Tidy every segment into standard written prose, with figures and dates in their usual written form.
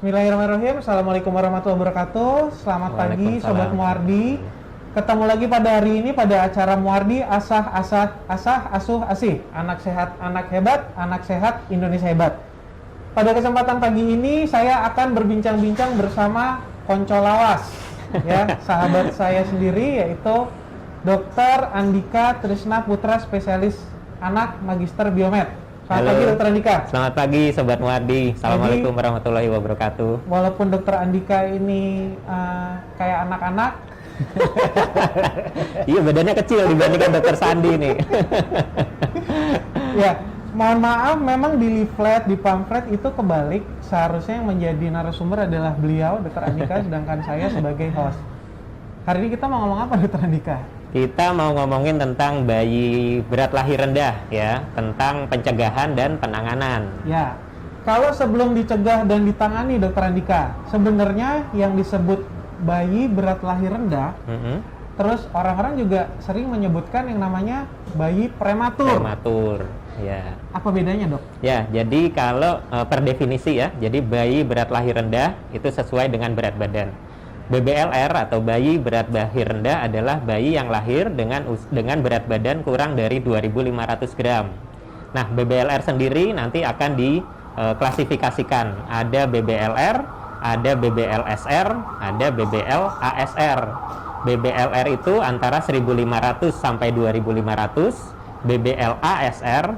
Bismillahirrahmanirrahim. Assalamualaikum warahmatullahi wabarakatuh. Selamat pagi Sobat Muardi. Ketemu lagi pada hari ini pada acara Muardi Asah Asah Asah Asuh Asih. Anak sehat, anak hebat, anak sehat, Indonesia hebat. Pada kesempatan pagi ini saya akan berbincang-bincang bersama konco lawas, ya, sahabat saya sendiri, yaitu Dr. Andika Trisna Putra, spesialis anak, magister biomed. Selamat pagi Dr. Andika. Selamat pagi Sobat Muardi. Assalamualaikum warahmatullahi wabarakatuh. Walaupun Dr. Andika ini kayak anak-anak, iya, badannya kecil dibandingkan Dr. Sandi nih. ya, mohon maaf, memang di leaflet, di pamflet itu kebalik. Seharusnya yang menjadi narasumber adalah beliau, Dr. Andika, sedangkan saya sebagai host. Hari ini kita mau ngomong apa, Dr. Andika? Kita mau ngomongin tentang bayi berat lahir rendah, ya, tentang pencegahan dan penanganan. Ya, kalau sebelum dicegah dan ditangani, Dr. Andika, sebenarnya yang disebut bayi berat lahir rendah, terus orang-orang juga sering menyebutkan yang namanya bayi prematur. Prematur, ya. Apa bedanya, Dok? Ya, jadi kalau per definisi ya, jadi bayi berat lahir rendah itu sesuai dengan berat badan. BBLR atau bayi berat lahir rendah adalah bayi yang lahir dengan berat badan kurang dari 2.500 gram. Nah, BBLR sendiri nanti akan diklasifikasikan. Ada BBLR, ada BBLSR, ada BBLASR. BBLR itu antara 1.500 sampai 2.500, BBLSR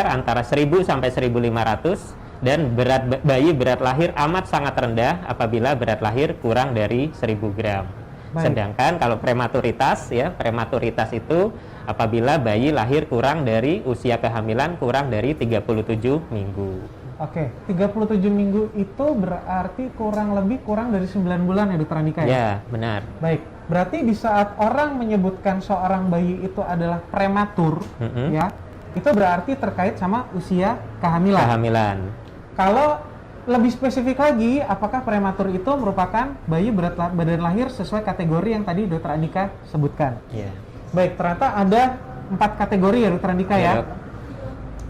antara 1.000 sampai 1.500, dan bayi berat lahir amat sangat rendah apabila berat lahir kurang dari 1.000 gram. Baik. Sedangkan kalau prematuritas, ya, prematuritas itu apabila bayi lahir kurang dari usia kehamilan kurang dari 37 minggu. Oke, 37 minggu itu berarti kurang dari 9 bulan ya, Dr. Andika, ya? Ya, benar. Baik, berarti di saat orang menyebutkan seorang bayi itu adalah prematur, ya, itu berarti terkait sama usia kehamilan. Kalau lebih spesifik lagi, apakah prematur itu merupakan bayi berat badan lahir sesuai kategori yang tadi Dr. Andika sebutkan? Yeah. Baik, ternyata ada 4 kategori ya, Dr. Andika, ya.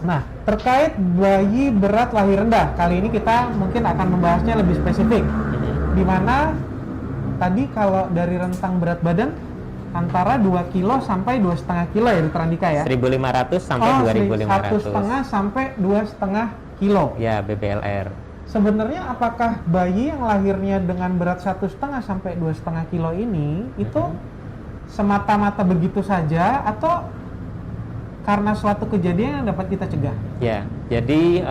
Nah, terkait bayi berat lahir rendah, kali ini kita mungkin akan membahasnya lebih spesifik. Di mana tadi kalau dari rentang berat badan antara 2 kilo sampai 2,5 kilo ya, Dr. Andika, ya? 1.500 sampai 2.500. 1,5 sampai 2,5 kilo. Ya, BBLR. Sebenarnya apakah bayi yang lahirnya dengan berat 1,5 sampai 2,5 kilo ini itu semata-mata begitu saja atau karena suatu kejadian yang dapat kita cegah? Ya, jadi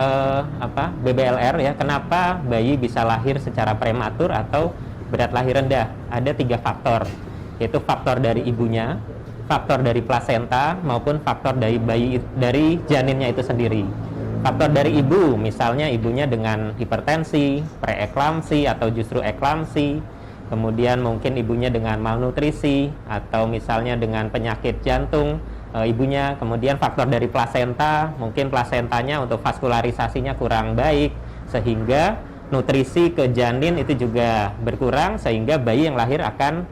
BBLR ya, kenapa bayi bisa lahir secara prematur atau berat lahir rendah? Ada 3 faktor, yaitu faktor dari ibunya, faktor dari plasenta, maupun faktor dari janinnya itu sendiri. Faktor dari ibu, misalnya ibunya dengan hipertensi, preeklamsi atau justru eklamsi, kemudian mungkin ibunya dengan malnutrisi atau misalnya dengan penyakit jantung ibunya, kemudian faktor dari plasenta, mungkin plasentanya untuk vaskularisasinya kurang baik sehingga nutrisi ke janin itu juga berkurang sehingga bayi yang lahir akan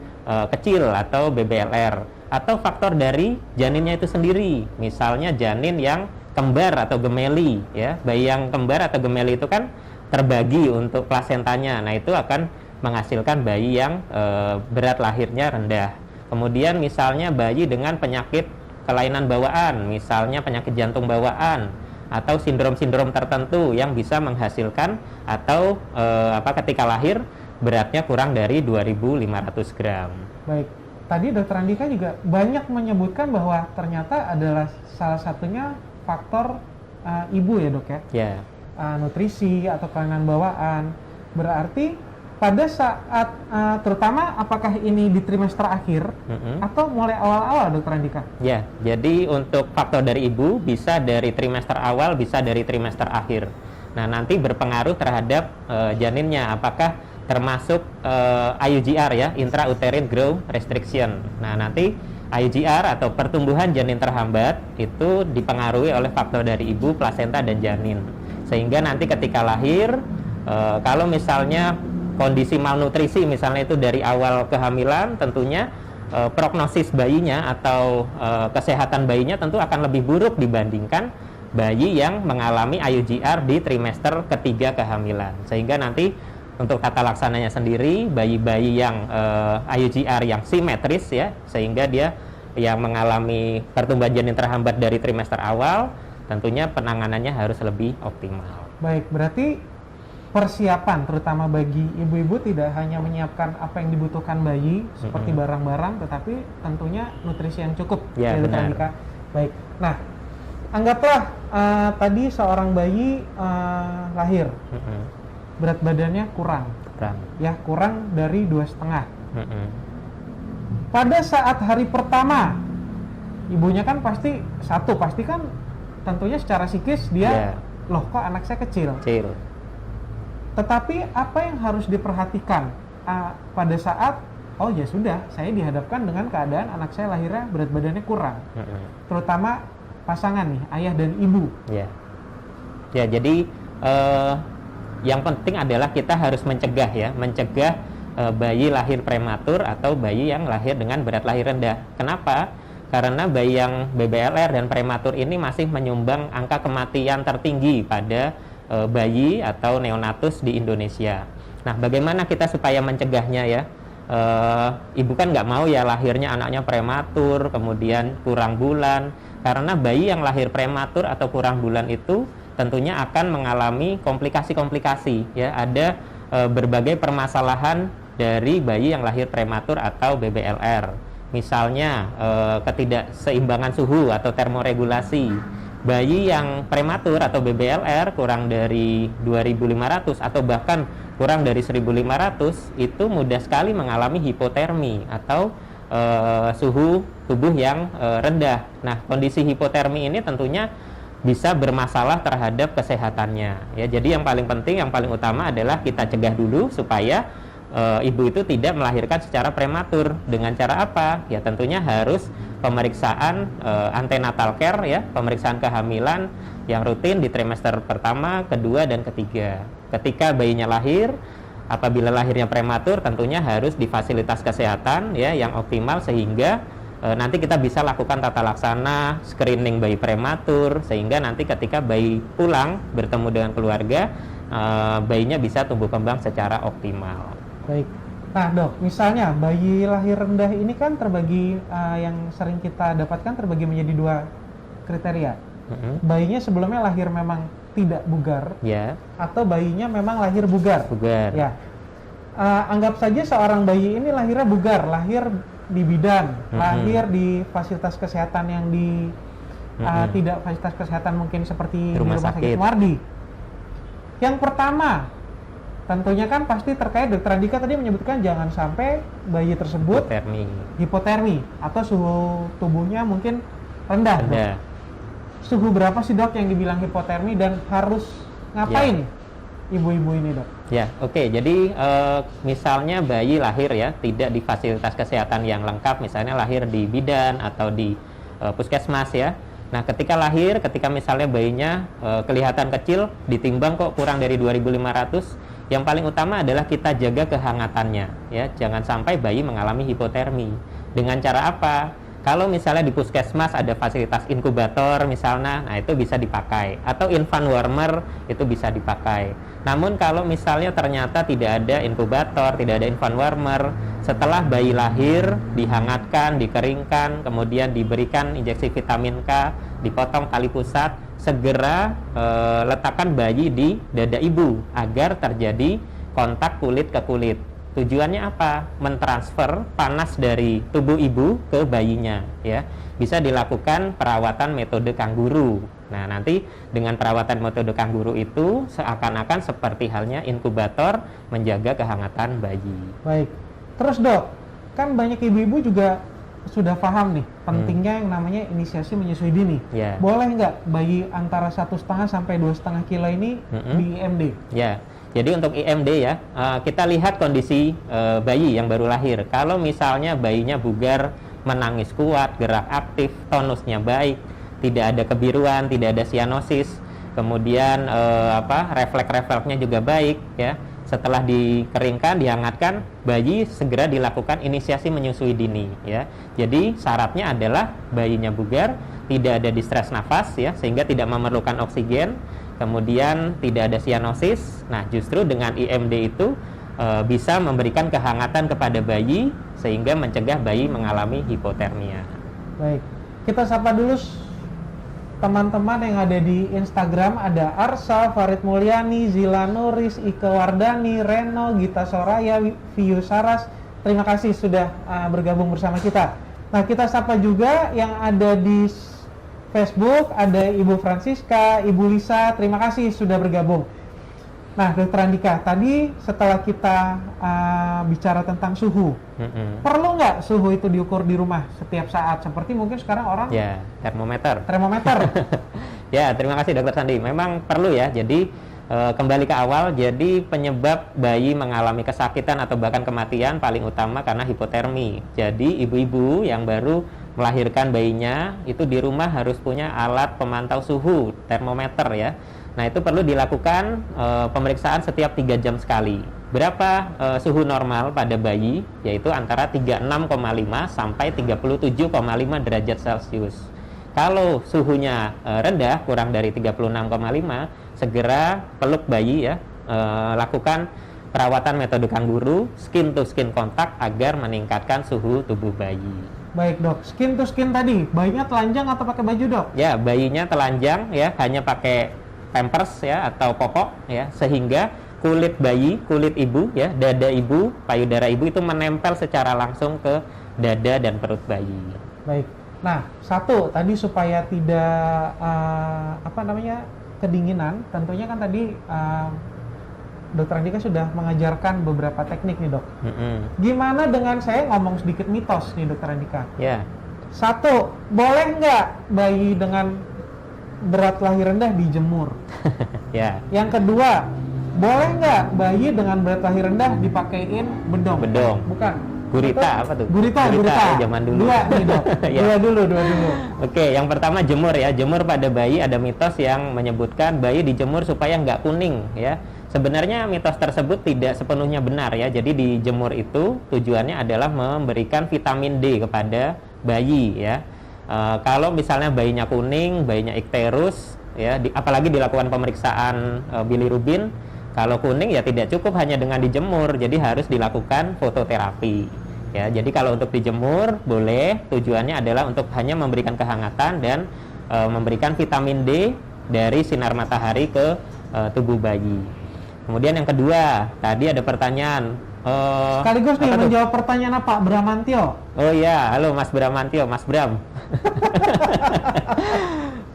kecil atau BBLR. Atau faktor dari janinnya itu sendiri, misalnya janin yang kembar atau gemeli, ya, bayi yang kembar atau gemeli itu kan terbagi untuk plasentanya. Nah, itu akan menghasilkan bayi yang berat lahirnya rendah. Kemudian misalnya bayi dengan penyakit kelainan bawaan, misalnya penyakit jantung bawaan atau sindrom-sindrom tertentu yang bisa menghasilkan atau ketika lahir beratnya kurang dari 2.500 gram. Baik. Tadi Dr. Andika juga banyak menyebutkan bahwa ternyata adalah salah satunya faktor ibu ya, Dok, ya? Ya. Nutrisi atau kelainan bawaan. Berarti pada saat terutama apakah ini di trimester akhir atau mulai awal-awal, Dr. Andika? Ya, jadi untuk faktor dari ibu bisa dari trimester awal, bisa dari trimester akhir. Nah, nanti berpengaruh terhadap janinnya, apakah termasuk IUGR ya, intrauterine growth restriction. Nah, nanti IUGR atau pertumbuhan janin terhambat itu dipengaruhi oleh faktor dari ibu, plasenta, dan janin. Sehingga nanti ketika lahir, kalau misalnya kondisi malnutrisi misalnya itu dari awal kehamilan, tentunya prognosis bayinya atau kesehatan bayinya tentu akan lebih buruk dibandingkan bayi yang mengalami IUGR di trimester ketiga kehamilan. Sehingga nanti untuk tata laksananya sendiri, bayi-bayi yang IUGR yang simetris ya, sehingga dia yang mengalami pertumbuhan janin terhambat dari trimester awal, tentunya penanganannya harus lebih optimal. Baik, berarti persiapan terutama bagi ibu-ibu tidak hanya menyiapkan apa yang dibutuhkan bayi seperti barang-barang, tetapi tentunya nutrisi yang cukup. Ya, benar. Andika. Baik. Nah, anggaplah tadi seorang bayi lahir, berat badannya kurang kurang dari 2,5. Pada saat hari pertama, ibunya kan pasti kan tentunya secara psikis dia loh kok anak saya kecil. Tetapi apa yang harus diperhatikan pada saat oh ya sudah, saya dihadapkan dengan keadaan anak saya lahirnya berat badannya kurang, terutama pasangan nih, ayah dan ibu. Ya, jadi yang penting adalah kita harus mencegah bayi lahir prematur atau bayi yang lahir dengan berat lahir rendah. Kenapa? Karena bayi yang BBLR dan prematur ini masih menyumbang angka kematian tertinggi pada bayi atau neonatus di Indonesia. Nah, bagaimana kita supaya mencegahnya ya? Ibu kan nggak mau ya lahirnya anaknya prematur, kemudian kurang bulan. Karena bayi yang lahir prematur atau kurang bulan itu tentunya akan mengalami komplikasi-komplikasi ya. Ada berbagai permasalahan dari bayi yang lahir prematur atau BBLR. Misalnya ketidakseimbangan suhu atau termoregulasi. Bayi yang prematur atau BBLR kurang dari 2.500 atau bahkan kurang dari 1.500 itu mudah sekali mengalami hipotermi atau suhu tubuh yang rendah. Nah, kondisi hipotermi ini tentunya bisa bermasalah terhadap kesehatannya ya. Jadi yang paling penting, yang paling utama adalah kita cegah dulu supaya ibu itu tidak melahirkan secara prematur. Dengan cara apa? Ya tentunya harus pemeriksaan antenatal care ya, pemeriksaan kehamilan yang rutin di trimester pertama, kedua, dan ketiga. Ketika bayinya lahir, apabila lahirnya prematur tentunya harus di fasilitas kesehatan ya yang optimal sehingga nanti kita bisa lakukan tata laksana screening bayi prematur sehingga nanti ketika bayi pulang bertemu dengan keluarga bayinya bisa tumbuh kembang secara optimal. Baik. Nah dok, misalnya bayi lahir rendah ini kan terbagi yang sering kita dapatkan terbagi menjadi 2 kriteria. Bayinya sebelumnya lahir memang tidak bugar, atau bayinya memang lahir bugar. Ya. Anggap saja seorang bayi ini lahirnya bugar, lahir di bidan, lahir di fasilitas kesehatan yang tidak fasilitas kesehatan mungkin seperti rumah sakit Muardi. Yang pertama, tentunya kan pasti terkait Dr. Andika tadi menyebutkan jangan sampai bayi tersebut hipotermi atau suhu tubuhnya mungkin rendah. Suhu berapa sih dok yang dibilang hipotermi dan harus ngapain ibu-ibu ini dok? Oke. Jadi misalnya bayi lahir ya tidak di fasilitas kesehatan yang lengkap, misalnya lahir di bidan atau di puskesmas ya. Nah, ketika lahir, ketika misalnya bayinya kelihatan kecil, ditimbang kok kurang dari 2.500, yang paling utama adalah kita jaga kehangatannya ya. Jangan sampai bayi mengalami hipotermi. Dengan cara apa? Kalau misalnya di puskesmas ada fasilitas inkubator misalnya, nah itu bisa dipakai. Atau infant warmer itu bisa dipakai. Namun kalau misalnya ternyata tidak ada inkubator, tidak ada infant warmer, setelah bayi lahir dihangatkan, dikeringkan, kemudian diberikan injeksi vitamin K, dipotong tali pusat, segera letakkan bayi di dada ibu agar terjadi kontak kulit ke kulit. Tujuannya apa? Mentransfer panas dari tubuh ibu ke bayinya ya. Bisa dilakukan perawatan metode kangguru. Nah, nanti dengan perawatan metode kangguru itu seakan-akan seperti halnya inkubator menjaga kehangatan bayi. Baik. Terus dok, kan banyak ibu-ibu juga sudah paham nih pentingnya yang namanya inisiasi menyusui dini. Boleh nggak bayi antara 1,5 sampai 2,5 kilo ini di IMD? Jadi untuk IMD ya, kita lihat kondisi bayi yang baru lahir. Kalau misalnya bayinya bugar, menangis kuat, gerak aktif, tonusnya baik, tidak ada kebiruan, tidak ada sianosis, kemudian refleks-refleksnya juga baik ya. Setelah dikeringkan, dihangatkan, bayi segera dilakukan inisiasi menyusui dini ya. Jadi syaratnya adalah bayinya bugar, tidak ada distres nafas ya, sehingga tidak memerlukan oksigen, kemudian tidak ada sianosis. Nah, justru dengan IMD itu bisa memberikan kehangatan kepada bayi sehingga mencegah bayi mengalami hipotermia. Baik, kita sapa dulu teman-teman yang ada di Instagram. Ada Arsa, Farid Mulyani, Zila Nuris, Ike Wardani, Reno, Gita Soraya, Viu Saras. Terima kasih sudah bergabung bersama kita. Nah, kita sapa juga yang ada di Facebook. Ada Ibu Francisca, Ibu Lisa. Terima kasih sudah bergabung. Nah, Dokter Andika, tadi setelah kita bicara tentang suhu, perlu nggak suhu itu diukur di rumah setiap saat? Seperti mungkin sekarang orang Ya, termometer. Ya, terima kasih Dokter Sandi. Memang perlu ya. Jadi kembali ke awal, jadi penyebab bayi mengalami kesakitan atau bahkan kematian paling utama karena hipotermi. Jadi ibu-ibu yang baru melahirkan bayinya itu di rumah harus punya alat pemantau suhu, termometer ya. Nah, itu perlu dilakukan pemeriksaan setiap 3 jam sekali. Berapa suhu normal pada bayi? Yaitu antara 36,5 sampai 37,5 derajat Celcius. Kalau suhunya rendah, kurang dari 36,5, segera peluk bayi ya, lakukan perawatan metode kanguru, skin to skin kontak agar meningkatkan suhu tubuh bayi. Baik dok, skin to skin tadi, bayinya telanjang atau pakai baju dok? Ya, bayinya telanjang ya, hanya pakai pampers ya atau popok ya, sehingga kulit bayi, kulit ibu ya, dada ibu, payudara ibu itu menempel secara langsung ke dada dan perut bayi. Baik. Nah, satu tadi supaya tidak kedinginan, tentunya kan tadi Dokter Andika sudah mengajarkan beberapa teknik nih dok. Gimana dengan saya ngomong sedikit mitos nih Dokter Andika? Ya. Satu, boleh nggak bayi dengan berat lahir rendah dijemur? Ya. Yang kedua, boleh nggak bayi dengan berat lahir rendah dipakein bedong? Bedong. Bukan. Gurita apa tuh? Gurita. Ya, zaman dulu. Dua nih dok. Ya. Dua dulu. Oke, yang pertama jemur ya. Jemur pada bayi ada mitos yang menyebutkan bayi dijemur supaya nggak kuning ya. Sebenarnya mitos tersebut tidak sepenuhnya benar ya. Jadi dijemur itu tujuannya adalah memberikan vitamin D kepada bayi ya. Kalau misalnya bayinya kuning, bayinya ikterus, ya, apalagi dilakukan pemeriksaan bilirubin, kalau kuning ya tidak cukup hanya dengan dijemur, jadi harus dilakukan fototerapi. Ya, jadi kalau untuk dijemur boleh, tujuannya adalah untuk hanya memberikan kehangatan dan memberikan vitamin D dari sinar matahari ke tubuh bayi. Kemudian yang kedua, tadi ada pertanyaan. Sekaligus nih menjawab pertanyaan Pak Bramantio. Oh iya, halo Mas Bramantio, Mas Bram.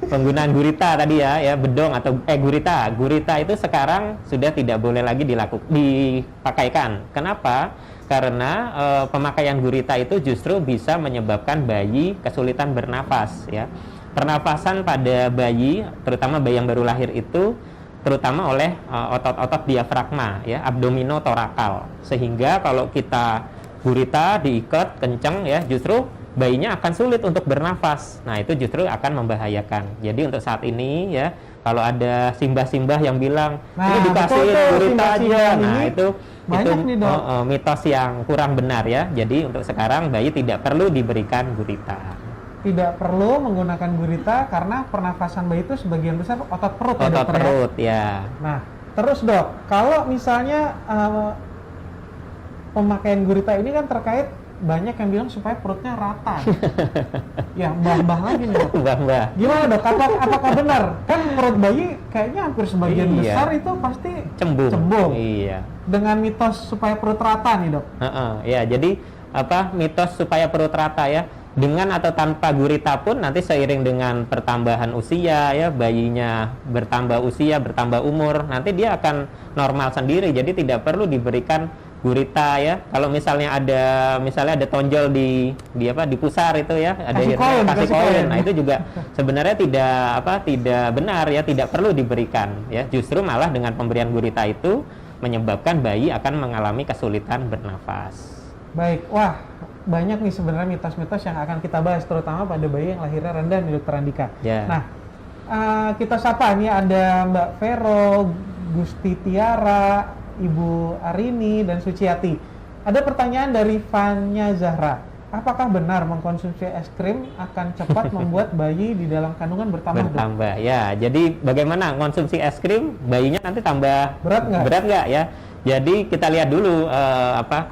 Penggunaan gurita tadi ya bedong atau gurita itu sekarang sudah tidak boleh lagi dipakaikan. Kenapa? Karena pemakaian gurita itu justru bisa menyebabkan bayi kesulitan bernafas ya. Pernafasan pada bayi, terutama bayi yang baru lahir itu terutama oleh otot-otot diafragma ya, abdominotorakal, sehingga kalau kita gurita diikat kencang ya, justru bayinya akan sulit untuk bernafas. Nah, itu justru akan membahayakan. Jadi untuk saat ini ya, kalau ada simbah-simbah yang bilang ini dikasih gurita aja, nah itu nih, dok. Mitos yang kurang benar ya. Jadi untuk sekarang bayi tidak perlu diberikan gurita. Tidak perlu menggunakan gurita karena pernafasan bayi itu sebagian besar otot perut ya dokter. Otot perut ya. Nah, terus dok, kalau misalnya pemakaian gurita ini kan terkait banyak yang bilang supaya perutnya rata. Ya, mbah-mbah lagi nih dok. Mbah-mbah. Gimana dok? Apakah benar? Kan perut bayi kayaknya hampir sebagian besar itu pasti cembung. Iya. Dengan mitos supaya perut rata nih dok. Ya, jadi mitos supaya perut rata ya. Dengan atau tanpa gurita pun nanti seiring dengan pertambahan usia ya, bayinya bertambah usia, bertambah umur, nanti dia akan normal sendiri. Jadi tidak perlu diberikan gurita ya. Kalau misalnya ada tonjol di pusar itu ya, ada kasih koin. Nah, itu juga sebenarnya tidak benar ya, tidak perlu diberikan ya. Justru malah dengan pemberian gurita itu menyebabkan bayi akan mengalami kesulitan bernafas. Baik, wah banyak nih sebenarnya mitos-mitos yang akan kita bahas, terutama pada bayi yang lahirnya rendah nih Dokter Andika. Yeah. Nah, kita sapa nih ada Mbak Vero, Gusti Tiara, Ibu Arini, dan Suciati. Ada pertanyaan dari Fanya Zahra. apakah benar mengkonsumsi es krim akan cepat membuat bayi di dalam kandungan bertambah? Bertambah, ya. Jadi bagaimana konsumsi es krim, bayinya nanti tambah berat nggak? Berat nggak ya? Jadi kita lihat dulu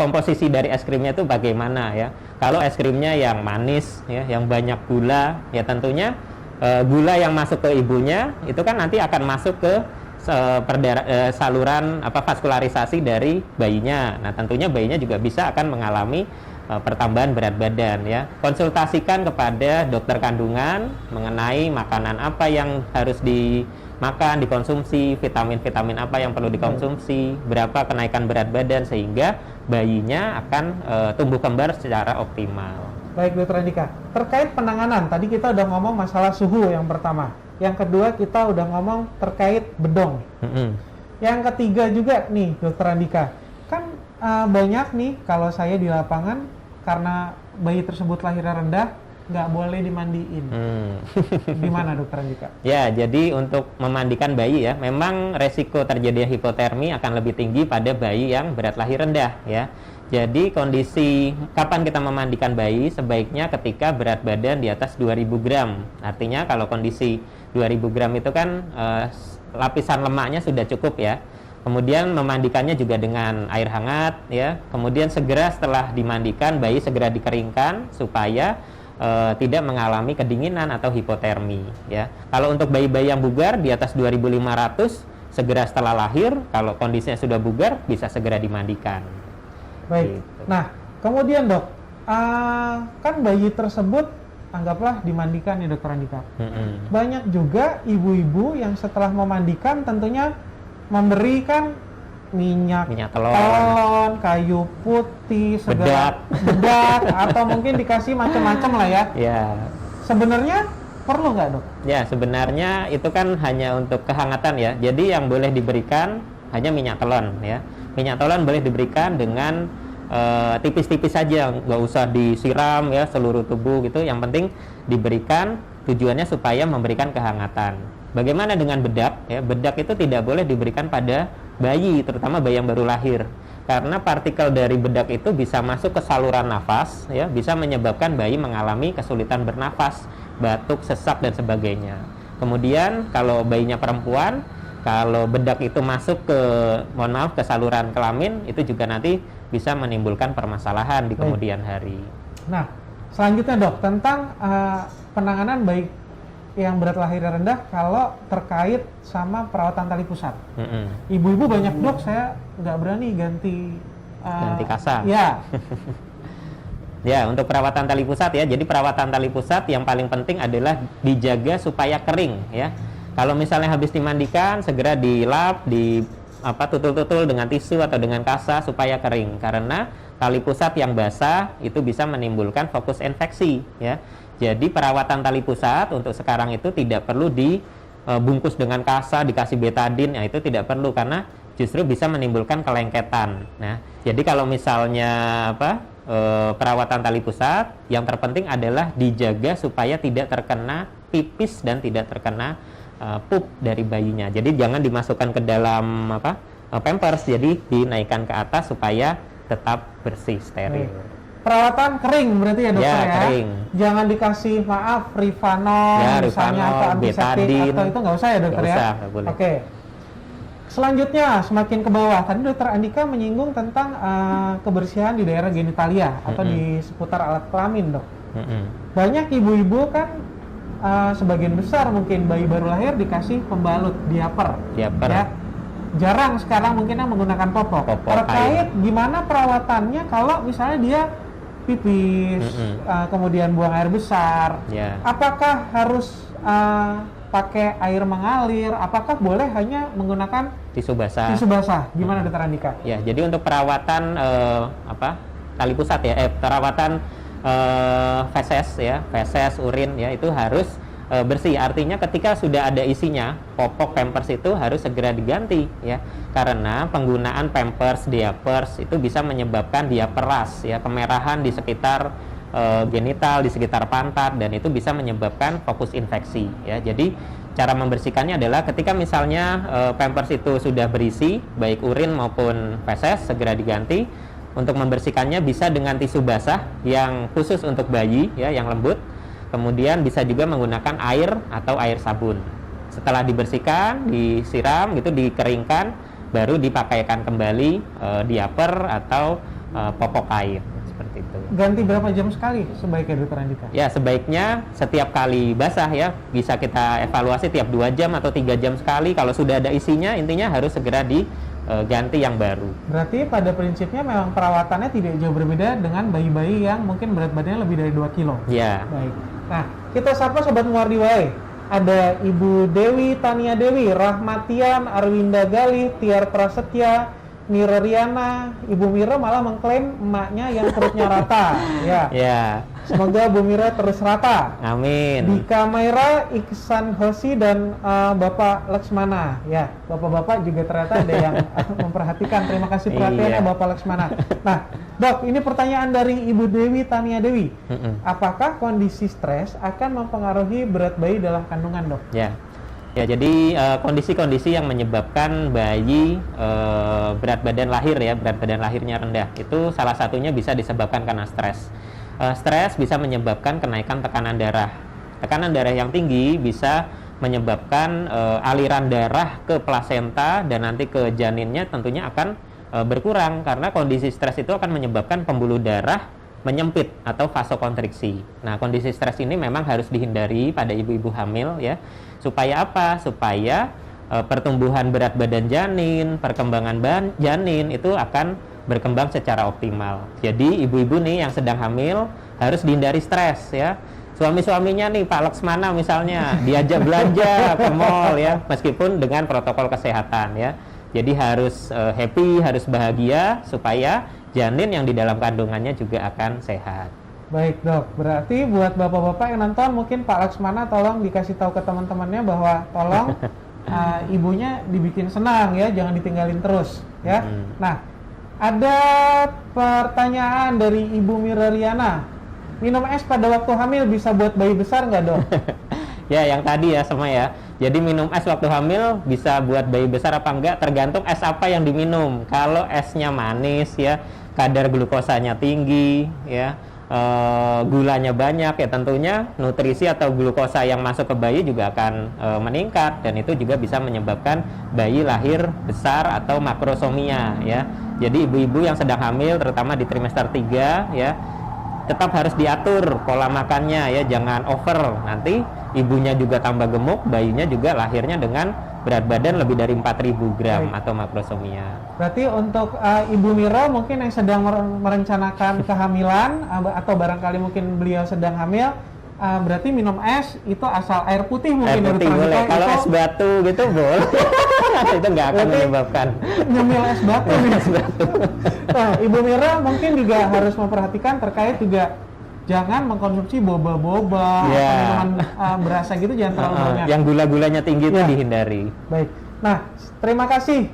komposisi dari es krimnya itu bagaimana ya. Kalau es krimnya yang manis, ya, yang banyak gula, ya tentunya gula yang masuk ke ibunya itu kan nanti akan masuk ke saluran vaskularisasi dari bayinya. Nah tentunya bayinya juga bisa akan mengalami pertambahan berat badan ya. Konsultasikan kepada dokter kandungan mengenai makanan apa yang harus dimakan, dikonsumsi, vitamin-vitamin apa yang perlu dikonsumsi, berapa kenaikan berat badan sehingga bayinya akan tumbuh kembar secara optimal. Baik Dokter Andika, terkait penanganan tadi kita udah ngomong masalah suhu yang pertama, yang kedua kita udah ngomong terkait bedong, yang ketiga juga nih Dokter Andika, kan banyak nih kalau saya di lapangan karena bayi tersebut lahirnya rendah nggak boleh dimandiin. Gimana Dokter Andika? Ya, jadi untuk memandikan bayi ya, memang resiko terjadinya hipotermi akan lebih tinggi pada bayi yang berat lahir rendah ya. Jadi kondisi kapan kita memandikan bayi sebaiknya ketika berat badan di atas 2000 gram. Artinya kalau kondisi 2000 gram itu kan lapisan lemaknya sudah cukup ya. Kemudian memandikannya juga dengan air hangat ya. Kemudian segera setelah dimandikan bayi segera dikeringkan supaya tidak mengalami kedinginan atau hipotermi ya. Kalau untuk bayi-bayi yang bugar di atas 2500 segera setelah lahir, kalau kondisinya sudah bugar bisa segera dimandikan. Baik. Gitu. Nah, kemudian Dok, kan bayi tersebut anggaplah dimandikan ya Dokter Andika. Banyak juga ibu-ibu yang setelah memandikan tentunya memberikan minyak telon, kayu putih, bedak, atau mungkin dikasih macam-macam lah ya. Ya. Sebenarnya perlu nggak Dok? Ya, sebenarnya itu kan hanya untuk kehangatan ya. Jadi yang boleh diberikan hanya minyak telon ya. Minyak telon boleh diberikan dengan tipis-tipis saja, nggak usah disiram ya seluruh tubuh gitu. Yang penting diberikan, tujuannya supaya memberikan kehangatan. Bagaimana dengan bedak? Ya, bedak itu tidak boleh diberikan pada bayi, terutama bayi yang baru lahir, karena partikel dari bedak itu bisa masuk ke saluran nafas, ya, bisa menyebabkan bayi mengalami kesulitan bernafas, batuk, sesak dan sebagainya. Kemudian kalau bayinya perempuan, kalau bedak itu masuk ke saluran kelamin, itu juga nanti bisa menimbulkan permasalahan di kemudian hari. Nah, selanjutnya Dok, tentang penanganan baik yang berat lahir rendah kalau terkait sama perawatan tali pusat. Ibu-ibu banyak Dok, saya nggak berani ganti kasa. Ya. Ya, untuk perawatan tali pusat ya. Jadi perawatan tali pusat yang paling penting adalah dijaga supaya kering ya. Kalau misalnya habis dimandikan, segera dilap, tutul-tutul dengan tisu atau dengan kasa supaya kering. Karena tali pusat yang basah itu bisa menimbulkan fokus infeksi ya. Jadi perawatan tali pusat untuk sekarang itu tidak perlu dibungkus dengan kasa, dikasih betadin, ya itu tidak perlu karena justru bisa menimbulkan kelengketan. Nah, jadi kalau misalnya perawatan tali pusat, yang terpenting adalah dijaga supaya tidak terkena pipis dan tidak terkena pup dari bayinya. Jadi jangan dimasukkan ke dalam pampers, jadi dinaikkan ke atas supaya tetap bersih, steril. Perawatan kering berarti ya Dokter ya? Kering. Jangan dikasih Rifanol, misalnya atau antiseptik atau itu nggak usah ya Dokter ya? Nggak boleh. Oke. Selanjutnya semakin ke bawah, tadi Dokter Andika menyinggung tentang kebersihan di daerah genitalia atau di seputar alat kelamin Dok. Banyak ibu-ibu kan sebagian besar mungkin bayi baru lahir dikasih pembalut diaper. Ya. Jarang sekarang mungkin yang menggunakan popok. Terkait gimana perawatannya kalau misalnya dia pipis, kemudian buang air besar, apakah harus pakai air mengalir? Apakah boleh hanya menggunakan tisu basah? Gimana Dokter Andika? Ya, jadi untuk perawatan tali pusat ya, perawatan feses, urin ya itu harus bersih. Artinya ketika sudah ada isinya, popok pampers itu harus segera diganti ya. Karena penggunaan pampers, diapers itu bisa menyebabkan diaperas ya, kemerahan di sekitar genital, di sekitar pantat, dan itu bisa menyebabkan fokus infeksi ya. Jadi cara membersihkannya adalah ketika misalnya pampers itu sudah berisi baik urin maupun feses, segera diganti. Untuk membersihkannya bisa dengan tisu basah yang khusus untuk bayi ya, yang lembut. Kemudian bisa juga menggunakan air atau air sabun. Setelah dibersihkan, disiram gitu, dikeringkan, baru dipakaikan kembali diaper atau popok kain seperti itu. Ganti berapa jam sekali sebaiknya Dokter Andika? Ya, sebaiknya setiap kali basah ya, bisa kita evaluasi tiap 2 jam atau 3 jam sekali. Kalau sudah ada isinya, intinya harus segera diganti yang baru. Berarti pada prinsipnya memang perawatannya tidak jauh berbeda dengan bayi-bayi yang mungkin berat badannya lebih dari 2 kilo. Ya. Baik. Nah, kita sapa Sobat Muardi wae. Ada Ibu Dewi Tania Dewi, Rahmatian, Arwinda Galih, Tiar Prasetya, Mira Riana. Ibu Mira malah mengklaim emaknya yang perutnya rata. Ya. Ya. Semoga Bu Mira terus rata. Amin. Dika Maira, Iksan Hosi, dan Bapak Laksmana. Ya, bapak-bapak juga ternyata ada yang memperhatikan. Terima kasih perhatiannya Iya. Bapak Laksmana. Nah, Dok, ini pertanyaan dari Ibu Dewi Tania Dewi. Apakah kondisi stres akan mempengaruhi berat bayi dalam kandungan, Dok? Ya. Ya, jadi kondisi-kondisi yang menyebabkan bayi berat badan lahir ya, berat badan lahirnya rendah, itu salah satunya bisa disebabkan karena stres. Stres bisa menyebabkan kenaikan tekanan darah. Tekanan darah yang tinggi bisa menyebabkan aliran darah ke plasenta dan nanti ke janinnya tentunya akan berkurang, karena kondisi stres itu akan menyebabkan pembuluh darah menyempit atau vasokonstriksi. Nah, kondisi stres ini memang harus dihindari pada ibu-ibu hamil ya. Supaya apa? Supaya pertumbuhan berat badan janin, perkembangan janin itu akan berkembang secara optimal. Jadi ibu-ibu nih yang sedang hamil harus dihindari stres ya. Suami-suaminya nih Pak Laksmana misalnya diajak belanja ke mall ya, meskipun dengan protokol kesehatan ya. Jadi harus happy, harus bahagia supaya janin yang di dalam kandungannya juga akan sehat. Baik, Dok. Berarti buat bapak-bapak yang nonton, mungkin Pak Laksmana tolong dikasih tahu ke teman-temannya bahwa tolong ibunya dibikin senang ya, jangan ditinggalin terus ya. Nah, ada pertanyaan dari Ibu Mira Riana. Minum es pada waktu hamil bisa buat bayi besar nggak, Dok? Ya, yang tadi ya sama ya. Jadi minum es waktu hamil bisa buat bayi besar apa enggak, tergantung es apa yang diminum. Kalau esnya manis ya, kadar glukosanya tinggi ya, gulanya banyak ya, tentunya nutrisi atau glukosa yang masuk ke bayi juga akan meningkat, dan itu juga bisa menyebabkan bayi lahir besar atau makrosomia ya. Jadi ibu-ibu yang sedang hamil terutama di trimester 3 ya, tetap harus diatur pola makannya ya, jangan over. Nanti ibunya juga tambah gemuk, bayinya juga lahirnya dengan berat badan lebih dari 4.000 gram atau makrosomia. Berarti untuk Ibu Mira mungkin yang sedang merencanakan kehamilan atau barangkali mungkin beliau sedang hamil, berarti minum es itu asal air putih mungkin. Air putih boleh, kalau es batu gitu boleh. Itu nggak akan menyebabkan nyemil es batu nih. Nah, Ibu Mira mungkin juga harus memperhatikan terkait juga jangan mengkonsumsi boba-boba, minuman berasa gitu, jangan terlalu banyak. Yang gula-gulanya tinggi itu dihindari. Baik. Nah, terima kasih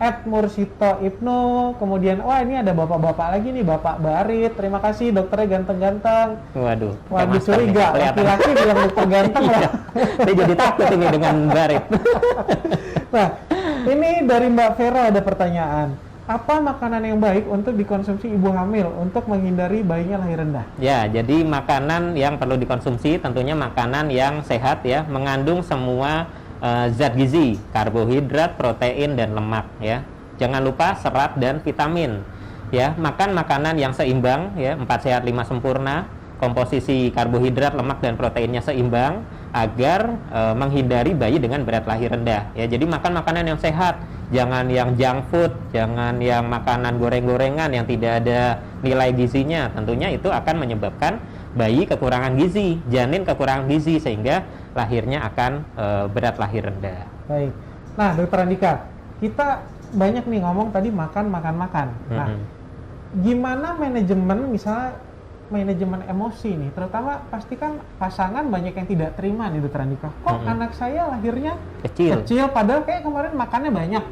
Ed Mursito Ibnu, kemudian ini ada bapak-bapak lagi nih, Bapak Barit. Terima kasih, dokternya ganteng-ganteng. Waduh, curiga laki-laki bilang dokter ganteng lah. Dia jadi takut ini dengan Barit. Nah, ini dari Mbak Vera ada pertanyaan. Apa makanan yang baik untuk dikonsumsi ibu hamil untuk menghindari bayinya lahir rendah? Ya, jadi makanan yang perlu dikonsumsi tentunya makanan yang sehat ya, mengandung semua zat gizi, karbohidrat, protein, dan lemak ya. Jangan lupa serat dan vitamin ya. Makan makanan yang seimbang ya, 4 sehat 5 sempurna. Komposisi karbohidrat, lemak, dan proteinnya seimbang agar menghindari bayi dengan berat lahir rendah ya. Jadi makan makanan yang sehat, jangan yang junk food, jangan yang makanan goreng-gorengan yang tidak ada nilai gizinya. Tentunya itu akan menyebabkan bayi kekurangan gizi, janin kekurangan gizi, sehingga lahirnya akan berat lahir rendah. Baik. Nah, Dokter Andika, kita banyak nih ngomong tadi makan. Nah, gimana manajemen, misalnya manajemen emosi nih, terutama pastikan pasangan banyak yang tidak terima nih Dokter Andika. Kok anak saya lahirnya kecil padahal kayak kemarin makannya banyak.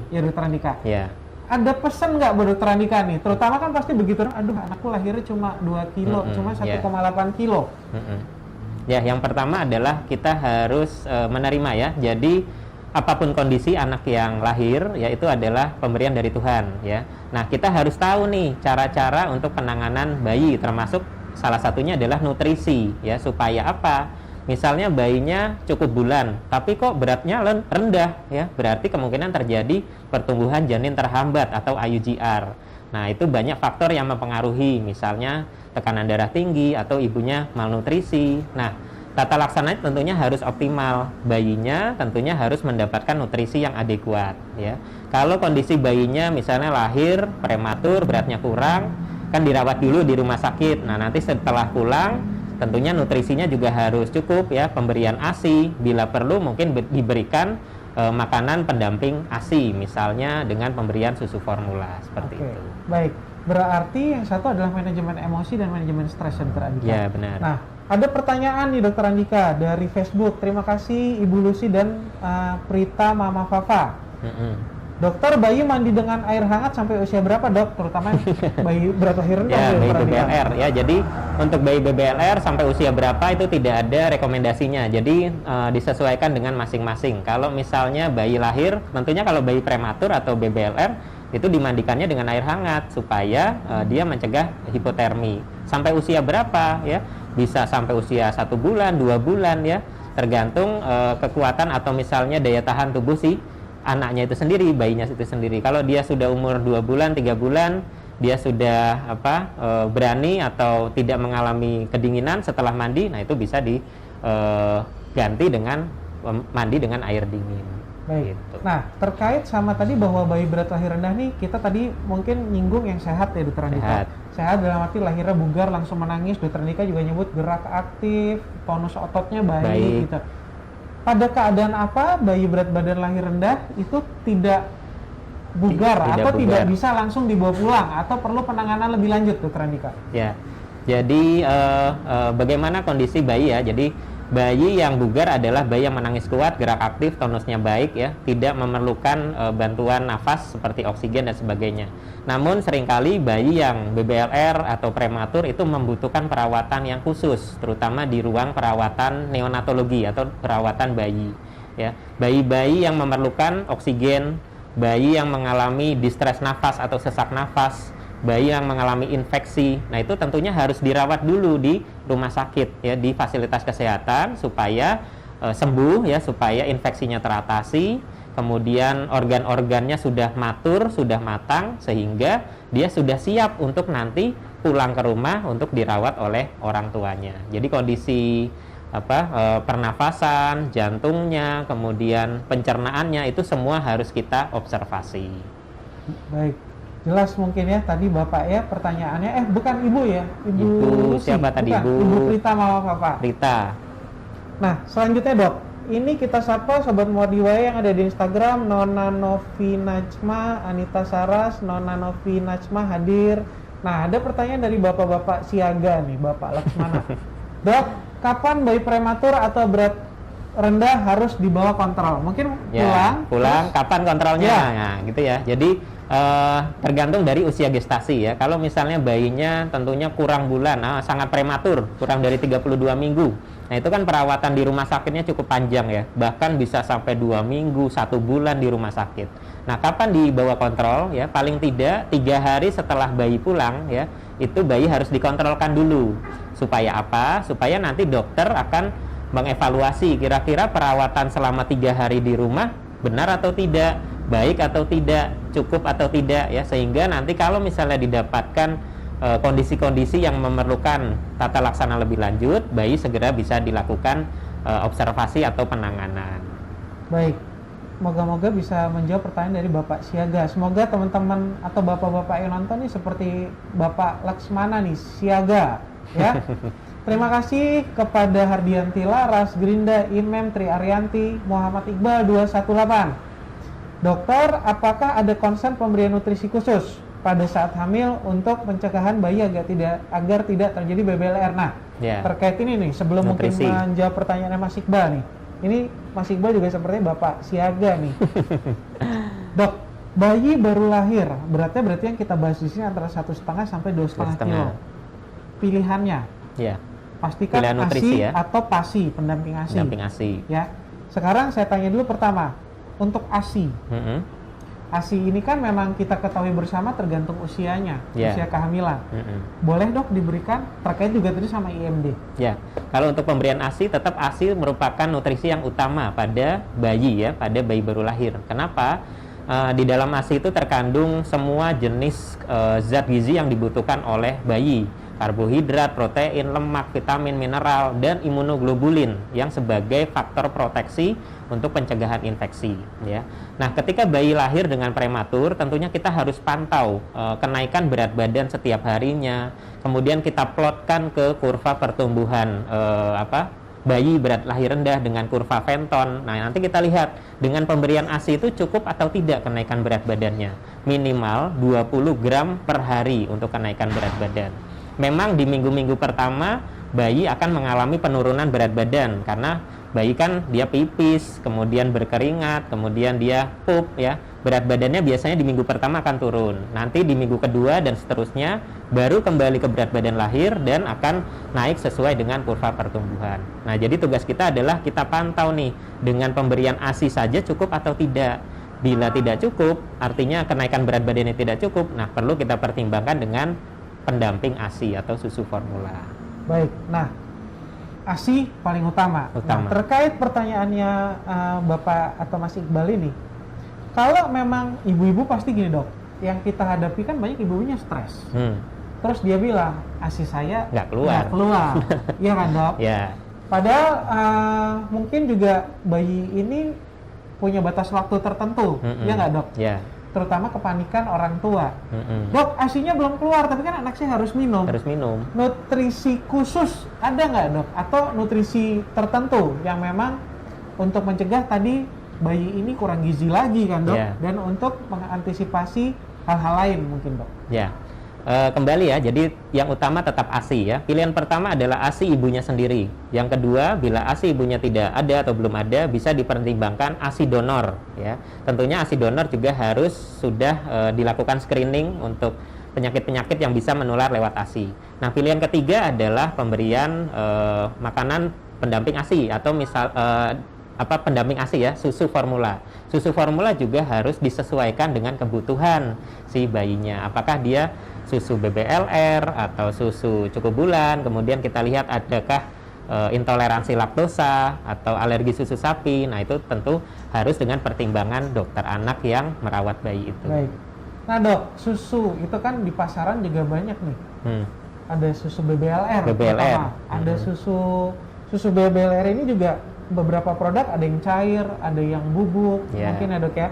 Ya Dokter Andika. Ya. Ada pesan nggak buat Dokter Andika nih? Terutama kan pasti begitu, aduh anakku lahirnya cuma 2 kilo, cuma 1,8 kilo. Ya, yang pertama adalah kita harus menerima ya. Jadi apapun kondisi anak yang lahir, ya itu adalah pemberian dari Tuhan, ya. Nah, kita harus tahu nih cara-cara untuk penanganan bayi, termasuk salah satunya adalah nutrisi, ya, supaya apa? Misalnya bayinya cukup bulan, tapi kok beratnya rendah, ya, berarti kemungkinan terjadi pertumbuhan janin terhambat atau IUGR. Nah, itu banyak faktor yang mempengaruhi, misalnya tekanan darah tinggi atau ibunya malnutrisi. Nah, tata laksananya tentunya harus optimal. Bayinya tentunya harus mendapatkan nutrisi yang adekuat, ya. Kalau kondisi bayinya misalnya lahir prematur, beratnya kurang, kan dirawat dulu di rumah sakit. Nah, nanti setelah pulang tentunya nutrisinya juga harus cukup, ya, pemberian ASI, bila perlu mungkin diberikan makanan pendamping ASI, misalnya dengan pemberian susu formula seperti itu. Baik, berarti yang satu adalah manajemen emosi dan manajemen stres, Dokter Andika. Ya, benar. Nah, ada pertanyaan nih Dokter Andika dari Facebook. Terima kasih Ibu Lucy dan Prita Mama Fafa. Dokter, bayi mandi dengan air hangat sampai usia berapa, Dok? Terutama bayi berat lahir rendah. Ya, bayi BBLR, ya. Jadi untuk bayi BBLR sampai usia berapa itu tidak ada rekomendasinya. Jadi disesuaikan dengan masing-masing. Kalau misalnya bayi lahir, tentunya kalau bayi prematur atau BBLR itu dimandikannya dengan air hangat supaya dia mencegah hipotermi. Sampai usia berapa, ya? Bisa sampai usia 1 bulan, 2 bulan, ya. Tergantung kekuatan atau misalnya daya tahan tubuh si anaknya itu sendiri, bayinya itu sendiri. Kalau dia sudah umur 2 bulan, 3 bulan, dia sudah berani atau tidak mengalami kedinginan setelah mandi, nah itu bisa diganti dengan mandi dengan air dingin. Baik. Gitu. Nah, terkait sama tadi bahwa bayi berat lahir rendah nih, kita tadi mungkin nyinggung yang sehat ya, Dokter Andika. Sehat dalam arti lahirnya bugar langsung menangis. Dokter Andika juga nyebut gerak aktif, tonus ototnya baik. Gitu. Pada keadaan apa bayi berat badan lahir rendah itu tidak bugar atau tidak bisa langsung dibawa pulang atau perlu penanganan lebih lanjut, Dokter Andika? Ya, jadi bagaimana kondisi bayi, ya? Jadi bayi yang bugar adalah bayi yang menangis kuat, gerak aktif, tonusnya baik, ya, tidak memerlukan bantuan nafas seperti oksigen dan sebagainya. Namun seringkali bayi yang BBLR atau prematur itu membutuhkan perawatan yang khusus, terutama di ruang perawatan neonatologi atau perawatan bayi, ya. Bayi-bayi yang memerlukan oksigen, bayi yang mengalami distres nafas atau sesak nafas, bayi yang mengalami infeksi, nah itu tentunya harus dirawat dulu di rumah sakit, ya, di fasilitas kesehatan supaya sembuh, ya, supaya infeksinya teratasi. Kemudian organ-organnya sudah matur, sudah matang, sehingga dia sudah siap untuk nanti pulang ke rumah untuk dirawat oleh orang tuanya. Jadi kondisi pernafasan, jantungnya, kemudian pencernaannya itu semua harus kita observasi. Baik, jelas mungkin ya tadi Bapak ya pertanyaannya, bukan Ibu ya? Ibu siapa tadi? Bukan. Ibu Prita Mama Papa. Prita. Nah, selanjutnya Dok, ini kita sapa Sobat Muardi Wae yang ada di Instagram. Nona Novi Najma, Anita Saras, Nona Novi Najma hadir. Nah, ada pertanyaan dari Bapak-Bapak Siaga nih, Bapak Laksmana. Dok, kapan bayi prematur atau berat rendah harus dibawa kontrol? Mungkin pulang. Kapan kontrolnya? Nah, gitu ya. Jadi tergantung dari usia gestasi, ya. Kalau misalnya bayinya tentunya kurang bulan, sangat prematur, kurang dari 32 minggu. Nah, itu kan perawatan di rumah sakitnya cukup panjang, ya. Bahkan bisa sampai 2 minggu, 1 bulan di rumah sakit. Nah, kapan dibawa kontrol, ya? Paling tidak 3 hari setelah bayi pulang, ya, itu bayi harus dikontrolkan dulu. Supaya apa? Supaya nanti dokter akan mengevaluasi kira-kira perawatan selama 3 hari di rumah benar atau tidak, baik atau tidak, cukup atau tidak, ya, sehingga nanti kalau misalnya didapatkan kondisi-kondisi yang memerlukan tata laksana lebih lanjut, bayi segera bisa dilakukan observasi atau penanganan. Baik, moga-moga bisa menjawab pertanyaan dari Bapak Siaga. Semoga teman-teman atau bapak-bapak yang nonton nih seperti Bapak Laksmana nih, Siaga, ya. Terima kasih kepada Hardianti Laras, Grinda, Imem, Tri Arianti, Muhammad Iqbal 218. Dokter, apakah ada konsen pemberian nutrisi khusus pada saat hamil untuk pencegahan bayi agar tidak terjadi BBLR? Nah, terkait ini nih, sebelum nutrisi. Mungkin menjawab pertanyaannya Mas Iqbal nih. Ini Mas Iqbal juga sepertinya Bapak Siaga nih. Dok, bayi baru lahir, berarti yang kita bahas di sini antara 1,5 sampai 2,5 kilo. Pilihannya, pastikan pilihan nutrisi, ASI, ya, atau PASI, pendamping ASI. Pendamping ASI. Ya. Sekarang saya tanya dulu pertama, untuk ASI. Mm-mm. ASI ini kan memang kita ketahui bersama tergantung usianya, Yeah. usia kehamilan. Mm-mm. Boleh dok diberikan terkait juga tadi sama IMD. Ya, kalau untuk pemberian ASI, tetap ASI merupakan nutrisi yang utama pada bayi ya, pada bayi baru lahir. Kenapa? Di dalam ASI itu terkandung semua jenis zat gizi yang dibutuhkan oleh bayi. Karbohidrat, protein, lemak, vitamin, mineral, dan imunoglobulin yang sebagai faktor proteksi untuk pencegahan infeksi. Ya. Nah, ketika bayi lahir dengan prematur, tentunya kita harus pantau kenaikan berat badan setiap harinya. Kemudian kita plotkan ke kurva pertumbuhan bayi berat lahir rendah dengan kurva Fenton. Nah, nanti kita lihat dengan pemberian ASI itu cukup atau tidak kenaikan berat badannya. Minimal 20 gram per hari untuk kenaikan berat badan. Memang di minggu-minggu pertama bayi akan mengalami penurunan berat badan karena bayi kan dia pipis, kemudian berkeringat, kemudian dia pup ya. Berat badannya biasanya di minggu pertama akan turun. Nanti di minggu kedua dan seterusnya baru kembali ke berat badan lahir dan akan naik sesuai dengan kurva pertumbuhan. Nah, jadi tugas kita adalah kita pantau nih dengan pemberian ASI saja cukup atau tidak. Bila tidak cukup, artinya kenaikan berat badannya tidak cukup. Nah, perlu kita pertimbangkan dengan pendamping ASI atau susu formula. Baik, nah ASI paling utama. Nah, terkait pertanyaannya Bapak atau Mas Iqbal ini, kalau memang ibu-ibu pasti gini dok, yang kita hadapi kan banyak ibu-ibunya stres. Terus dia bilang ASI saya nggak keluar, iya kan dok? Ya. Padahal mungkin juga bayi ini punya batas waktu tertentu, ya nggak dok? Ya. Terutama kepanikan orang tua. Dok, ASI-nya belum keluar, tapi kan anak saya harus minum. Harus minum. Nutrisi khusus ada nggak dok? Atau nutrisi tertentu yang memang untuk mencegah tadi bayi ini kurang gizi lagi kan dok? Yeah. Dan untuk mengantisipasi hal-hal lain mungkin dok? Ya. Kembali ya, jadi yang utama tetap ASI ya. Pilihan pertama adalah ASI ibunya sendiri. Yang kedua, bila ASI ibunya tidak ada atau belum ada, bisa dipertimbangkan ASI donor ya. Tentunya ASI donor juga harus sudah dilakukan screening untuk penyakit-penyakit yang bisa menular lewat ASI. Nah, pilihan ketiga adalah pemberian makanan pendamping ASI atau misal pendamping ASI ya, susu formula. Susu formula juga harus disesuaikan dengan kebutuhan si bayinya. Apakah dia susu BBLR atau susu cukup bulan, kemudian kita lihat adakah intoleransi laktosa atau alergi susu sapi. Nah, itu tentu harus dengan pertimbangan dokter anak yang merawat bayi itu. Baik. Nah dok, susu itu kan di pasaran juga banyak nih. Ada susu BBLR. Ada susu BBLR ini juga beberapa produk, ada yang cair, ada yang bubuk, mungkin ya dok ya.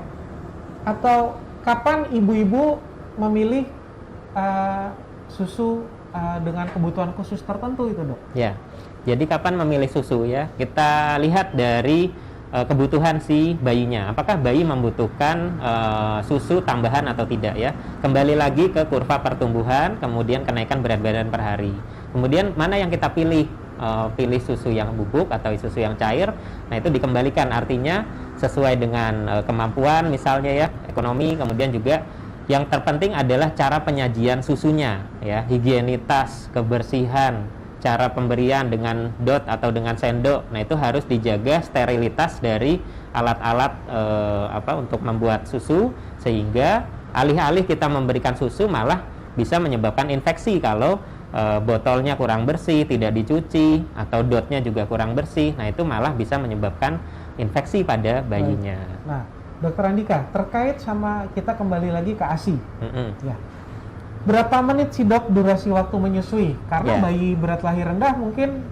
Atau kapan ibu-ibu memilih susu dengan kebutuhan khusus tertentu itu dok? Ya, jadi kapan memilih susu ya? Kita lihat dari kebutuhan si bayinya. Apakah bayi membutuhkan susu tambahan atau tidak ya? Kembali lagi ke kurva pertumbuhan, kemudian kenaikan berat badan per hari. Kemudian mana yang kita pilih? Pilih susu yang bubuk atau susu yang cair. Nah, itu dikembalikan, artinya sesuai dengan kemampuan misalnya ya, ekonomi. Kemudian juga yang terpenting adalah cara penyajian susunya ya, higienitas, kebersihan, cara pemberian dengan dot atau dengan sendok. Nah, itu harus dijaga sterilitas dari alat-alat untuk membuat susu, sehingga alih-alih kita memberikan susu malah bisa menyebabkan infeksi kalau botolnya kurang bersih, tidak dicuci, atau dotnya juga kurang bersih. Nah, itu malah bisa menyebabkan infeksi pada bayinya. Nah, Dokter Andika, terkait sama kita kembali lagi ke ASI. Ya. Berapa menit sih dok durasi waktu menyusui? Karena bayi berat lahir rendah mungkin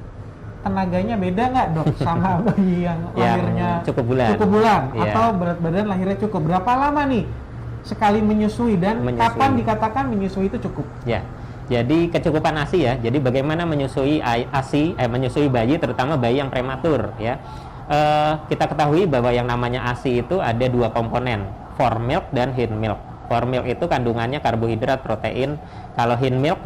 tenaganya beda nggak dok sama bayi yang lahirnya cukup bulan, atau berat badan lahirnya cukup? Berapa lama nih sekali menyusui dan kapan dikatakan menyusui itu cukup? Ya. Jadi kecukupan ASI ya. Jadi bagaimana menyusui menyusui bayi, terutama bayi yang prematur ya. Kita ketahui bahwa yang namanya ASI itu ada dua komponen, form milk dan hind milk. Form milk itu kandungannya karbohidrat, protein. Kalau hind milk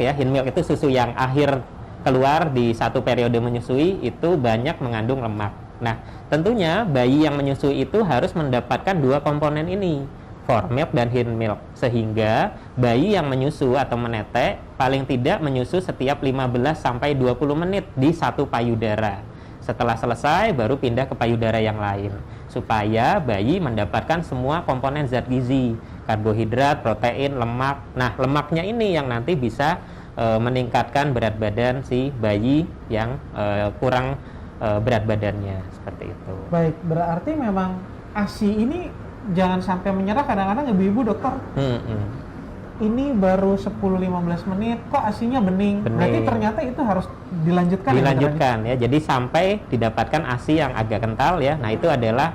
itu susu yang akhir keluar di satu periode menyusui, itu banyak mengandung lemak. Nah, tentunya bayi yang menyusui itu harus mendapatkan dua komponen ini, form milk dan hind milk, sehingga bayi yang menyusu atau menetek paling tidak menyusu setiap 15 sampai 20 menit di satu payudara. Setelah selesai baru pindah ke payudara yang lain. supaya bayi mendapatkan semua komponen zat gizi, karbohidrat, protein, lemak. Nah, lemaknya ini yang nanti bisa meningkatkan berat badan si bayi yang kurang berat badannya, seperti itu. Baik, berarti memang ASI ini jangan sampai menyerah. Kadang-kadang ibu-ibu dokter, ini baru 10-15 menit kok ASINya bening. Berarti ternyata itu harus dilanjutkan. Dilanjutkan ya. Jadi sampai didapatkan ASI yang agak kental ya. Nah, itu adalah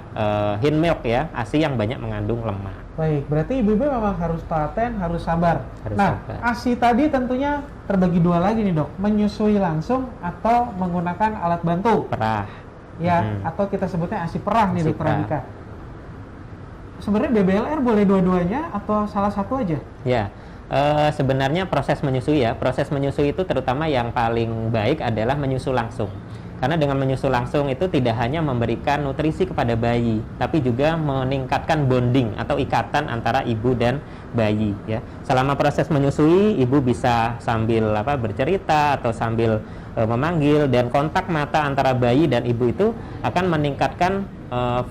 hind milk ya, ASI yang banyak mengandung lemak. Baik, berarti ibu-ibu memang harus telaten, harus sabar. Harus nah, sabar. ASI tadi tentunya terbagi dua lagi nih dok, menyusui langsung atau menggunakan alat bantu. Perah. Ya, atau kita sebutnya ASI perah nih ASI dokter perah. Andika. Sebenarnya BBLR boleh dua-duanya atau salah satu aja? Ya, sebenarnya proses menyusui ya, proses menyusui itu terutama yang paling baik adalah menyusu langsung. Karena dengan menyusu langsung itu tidak hanya memberikan nutrisi kepada bayi, tapi juga meningkatkan bonding atau ikatan antara ibu dan bayi ya. Selama proses menyusui, ibu bisa sambil bercerita atau sambil memanggil, dan kontak mata antara bayi dan ibu itu akan meningkatkan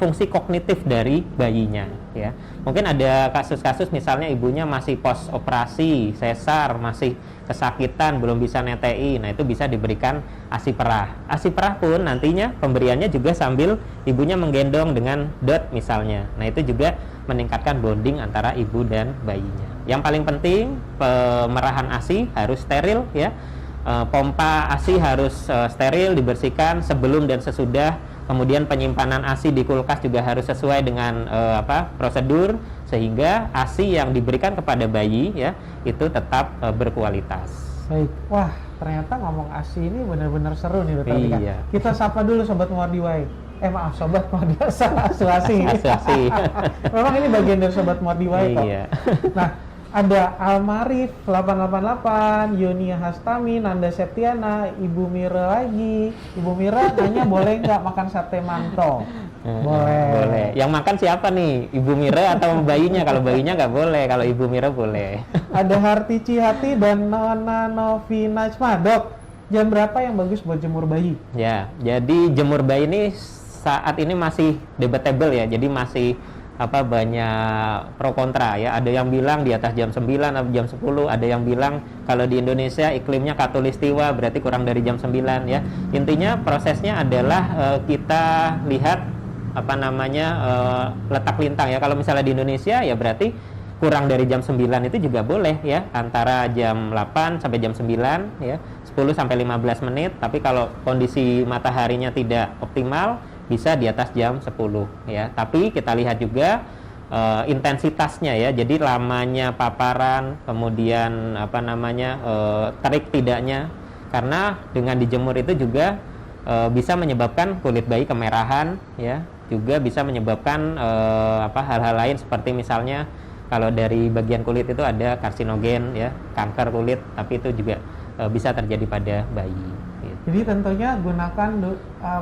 fungsi kognitif dari bayinya ya. Mungkin ada kasus-kasus misalnya ibunya masih pos operasi, sesar, masih kesakitan, belum bisa netei. Nah, itu bisa diberikan ASI perah. ASI perah pun nantinya pemberiannya juga sambil ibunya menggendong dengan DOT misalnya. Nah, itu juga meningkatkan bonding antara ibu dan bayinya. Yang paling penting, pemerahan ASI harus steril ya. Pompa ASI harus steril, dibersihkan sebelum dan sesudah. Kemudian penyimpanan ASI di kulkas juga harus sesuai dengan prosedur, sehingga ASI yang diberikan kepada bayi ya itu tetap berkualitas. Baik, wah ternyata ngomong ASI ini benar-benar seru nih dokter Andika. Iya. Kita sapa dulu sobat Muardi Wai. Maaf sobat Muardi Asuasi. Memang ini bagian dari sobat Muardi Wai kok. Iya. Nah, ada Almarif 888, Yonia Hastami, Nanda Septiana, Ibu Mira lagi. Ibu Mira nanya boleh nggak makan sate manto? Boleh. Yang makan siapa nih? Ibu Mira atau bayinya? Kalau bayinya nggak boleh, kalau Ibu Mira boleh. Ada Harti Cihati dan Nona Novi Najma. Dok, jam berapa yang bagus buat jemur bayi? Ya, jadi jemur bayi ini saat ini masih debatable ya. Jadi masih banyak pro kontra ya. Ada yang bilang di atas jam 9 atau jam 10, ada yang bilang kalau di Indonesia iklimnya khatulistiwa berarti kurang dari jam 9 ya. Intinya prosesnya adalah kita lihat letak lintang ya. Kalau misalnya di Indonesia ya berarti kurang dari jam 9 itu juga boleh ya, antara jam 8 sampai jam 9 ya, 10 sampai 15 menit. Tapi kalau kondisi mataharinya tidak optimal bisa di atas jam 10 ya. Tapi kita lihat juga intensitasnya ya. Jadi lamanya paparan, kemudian terik tidaknya. Karena dengan dijemur itu juga bisa menyebabkan kulit bayi kemerahan ya. Juga bisa menyebabkan hal-hal lain seperti misalnya kalau dari bagian kulit itu ada karsinogen ya, kanker kulit, tapi itu juga bisa terjadi pada bayi. Jadi tentunya gunakan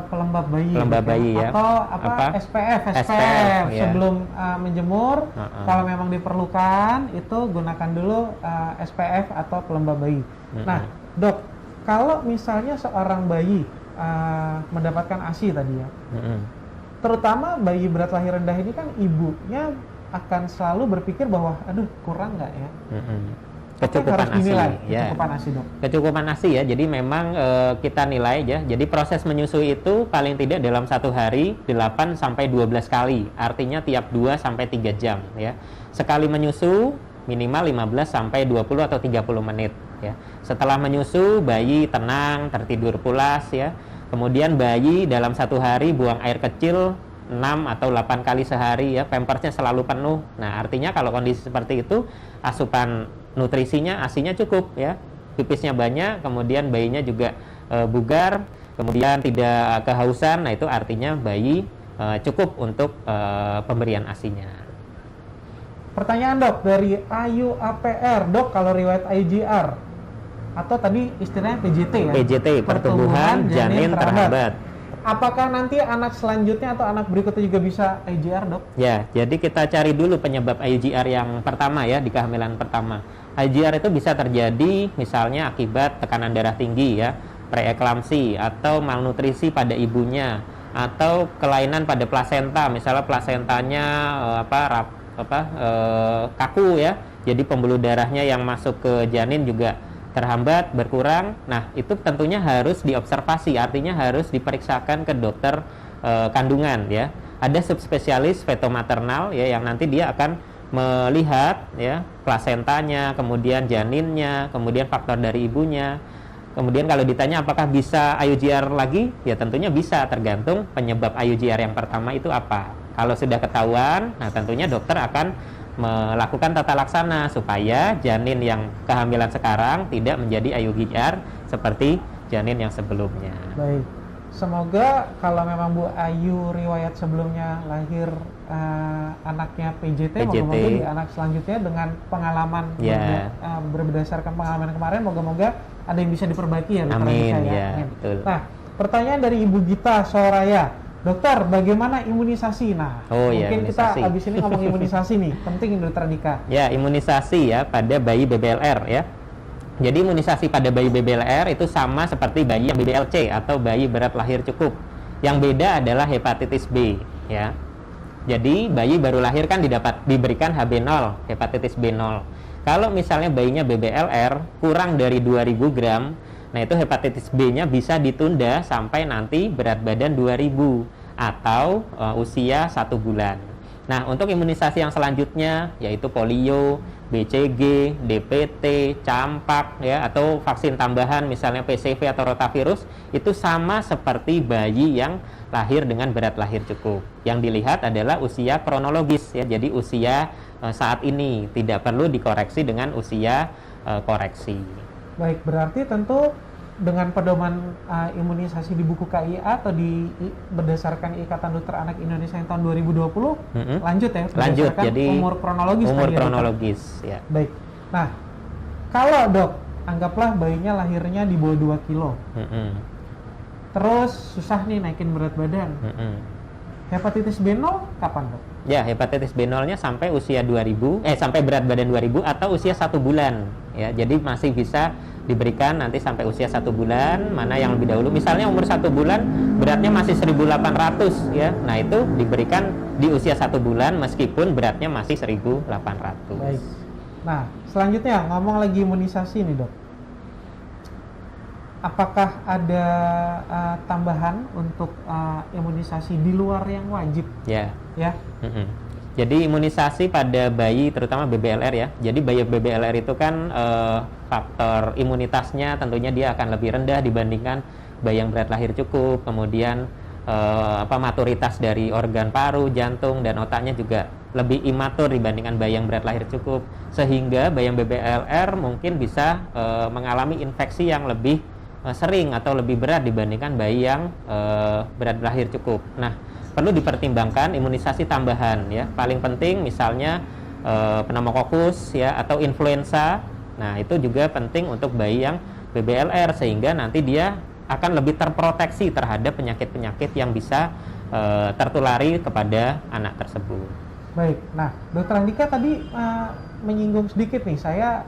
pelembab bayi, ya. Atau SPF ya. Sebelum menjemur. Kalau memang diperlukan itu gunakan dulu SPF atau pelembab bayi. Nah, dok, kalau misalnya seorang bayi mendapatkan ASI tadi ya, terutama bayi berat lahir rendah ini kan ibunya akan selalu berpikir bahwa aduh kurang nggak ya. Kecukupan ASI ya. Kecukupan ASI dok. Kecukupan ASI ya. Jadi memang kita nilai ya. Jadi proses menyusui itu paling tidak dalam satu hari 8 sampai 12 kali. Artinya tiap 2 sampai 3 jam ya. Sekali menyusu minimal 15 sampai 20 atau 30 menit ya. Setelah menyusu bayi tenang, tertidur pulas ya. Kemudian bayi dalam satu hari buang air kecil 6 atau 8 kali sehari ya, pampersnya selalu penuh. Nah, artinya kalau kondisi seperti itu, asupan nutrisinya, ASI-nya cukup ya. Pipisnya banyak, kemudian bayinya juga bugar, kemudian tidak kehausan. Nah, itu artinya bayi cukup untuk pemberian ASI-nya. Pertanyaan dok dari Ayu APR, dok kalau riwayat IGR atau tadi istilahnya PJT ya? PJT, pertumbuhan janin terhambat. Apakah nanti anak selanjutnya atau anak berikutnya juga bisa IGR dok? Ya, jadi kita cari dulu penyebab IGR yang pertama ya, di kehamilan pertama. IGR itu bisa terjadi misalnya akibat tekanan darah tinggi ya, preeklamsi atau malnutrisi pada ibunya, atau kelainan pada plasenta, misalnya plasentanya kaku ya, jadi pembuluh darahnya yang masuk ke janin juga terhambat, berkurang. Nah, itu tentunya harus diobservasi, artinya harus diperiksakan ke dokter kandungan ya. Ada subspesialis fetomaternal ya, yang nanti dia akan melihat ya plasentanya, kemudian janinnya, kemudian faktor dari ibunya. Kemudian kalau ditanya apakah bisa IUGR lagi, ya tentunya bisa, tergantung penyebab IUGR yang pertama itu apa. Kalau sudah ketahuan, nah tentunya dokter akan melakukan tata laksana supaya janin yang kehamilan sekarang tidak menjadi IUGR seperti janin yang sebelumnya. Baik, semoga kalau memang Bu Ayu riwayat sebelumnya lahir anaknya PJT, moga-moga di anak selanjutnya dengan pengalaman berdasarkan pengalaman kemarin, moga-moga ada yang bisa diperbaiki ya. Amin. Amin. Betul. Nah, pertanyaan dari Ibu Gita Soraya, dokter, bagaimana imunisasi? Nah, mungkin imunisasi. kita habis ini ngomong imunisasi nih, penting dokter Andika. Ya, imunisasi ya pada bayi BBLR ya. Jadi imunisasi pada bayi BBLR itu sama seperti bayi yang BBLC atau bayi berat lahir cukup. Yang beda adalah hepatitis B ya. Jadi bayi baru lahir kan diberikan HB0, hepatitis B0. Kalau misalnya bayinya BBLR kurang dari 2000 gram, nah itu hepatitis B-nya bisa ditunda sampai nanti berat badan 2000 atau usia 1 bulan. Nah, untuk imunisasi yang selanjutnya yaitu polio, BCG, DPT, campak ya, atau vaksin tambahan misalnya PCV atau rotavirus, itu sama seperti bayi yang lahir dengan berat lahir cukup. Yang dilihat adalah usia kronologis ya. Jadi usia saat ini tidak perlu dikoreksi dengan usia koreksi. Baik, berarti tentu dengan pedoman imunisasi di buku KIA atau berdasarkan Ikatan Dokter Anak Indonesia yang tahun 2020 lanjut ya, lanjut, jadi umur kronologis ya. Baik. Nah, kalau dok, anggaplah bayinya lahirnya di bawah 2 kilo, terus susah nih naikin berat badan, hepatitis B0 kapan dok? Ya, hepatitis B0-nya sampai usia 2000, sampai berat badan 2000 atau usia 1 bulan ya. Jadi masih bisa diberikan nanti sampai usia 1 bulan, mana yang lebih dahulu. Misalnya umur 1 bulan beratnya masih 1800 ya. Nah, itu diberikan di usia 1 bulan meskipun beratnya masih 1800. Baik. Nah, selanjutnya ngomong lagi imunisasi nih, Dok. Apakah ada tambahan untuk imunisasi di luar yang wajib? Ya. Ya. Jadi imunisasi pada bayi terutama BBLR ya. Jadi bayi BBLR itu kan faktor imunitasnya tentunya dia akan lebih rendah dibandingkan bayi yang berat lahir cukup. Kemudian maturitas dari organ paru, jantung dan otaknya juga lebih imatur dibandingkan bayi yang berat lahir cukup. Sehingga bayi yang BBLR mungkin bisa mengalami infeksi yang lebih sering atau lebih berat dibandingkan bayi yang berat lahir cukup. Nah, perlu dipertimbangkan imunisasi tambahan ya. Paling penting misalnya pneumokokus ya atau influenza. Nah, itu juga penting untuk bayi yang BBLR sehingga nanti dia akan lebih terproteksi terhadap penyakit-penyakit yang bisa tertulari kepada anak tersebut. Baik. Nah, Dokter Andika tadi menyinggung sedikit nih, saya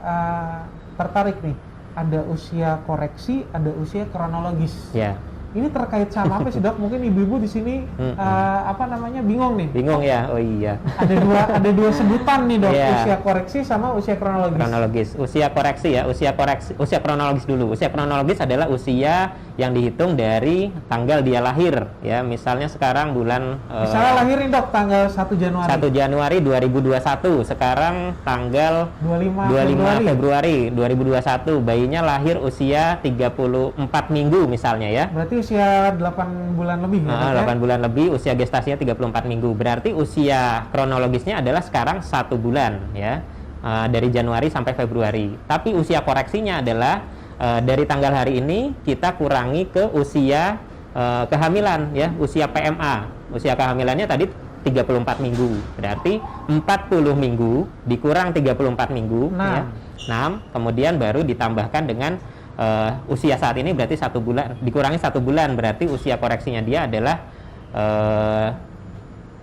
tertarik nih. Ada usia koreksi, ada usia kronologis. Ya. Ini terkait sama apa sih, Dok? Mungkin ibu-ibu di sini bingung nih. Bingung ya? Oh iya. Ada dua sebutan nih, Dok. Yeah. Usia koreksi sama usia kronologis. Kronologis. Usia koreksi ya, usia kronologis dulu. Usia kronologis adalah usia yang dihitung dari tanggal dia lahir ya. Misalnya sekarang bulan misalnya lahir nih, Dok, tanggal 1 Januari. 1 Januari 2021. Sekarang tanggal 25 Februari 2021. Bayinya lahir usia 34 minggu misalnya ya. Berarti usia 8 bulan lebih ya? 8 bulan lebih, usia gestasinya 34 minggu. Berarti usia kronologisnya adalah sekarang 1 bulan ya. Dari Januari sampai Februari. Tapi usia koreksinya adalah dari tanggal hari ini kita kurangi ke usia kehamilan ya, usia PMA. Usia kehamilannya tadi 34 minggu. Berarti 40 minggu dikurang 34 minggu ya. 6, kemudian baru ditambahkan dengan usia saat ini berarti 1 bulan, dikurangi 1 bulan, berarti usia koreksinya dia adalah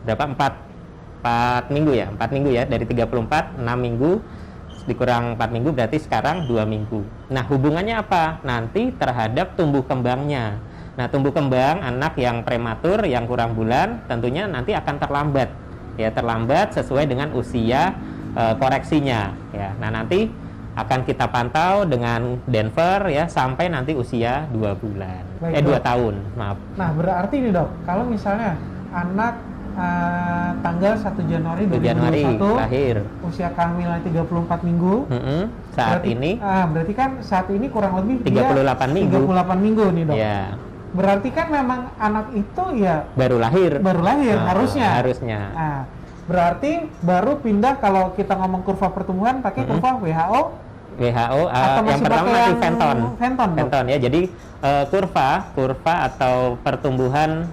berapa? 4 minggu ya, 4 minggu ya, dari 34, 6 minggu dikurang 4 minggu berarti sekarang 2 minggu. Nah, hubungannya apa? Nanti terhadap tumbuh kembangnya. Nah, tumbuh kembang anak yang prematur yang kurang bulan tentunya nanti akan terlambat. Ya, terlambat sesuai dengan usia koreksinya ya. Nah, nanti akan kita pantau dengan Denver ya sampai nanti usia 2 bulan. Baik, 2 Dok. tahun, maaf. Nah, berarti nih dok, kalau misalnya anak tanggal 1 Januari 1 Januari 2021 lahir. usia kehamilan 34 minggu. Saat berarti, ini berarti kan saat ini kurang lebih 38 dia minggu. 38 minggu nih dok. Ya, Berarti kan memang anak itu ya baru lahir. harusnya. Harusnya. Nah, berarti baru pindah kalau kita ngomong kurva pertumbuhan pakai kurva WHO WHO atau yang pertama pakai masih yang Fenton. Dok? Fenton ya. Jadi kurva atau pertumbuhan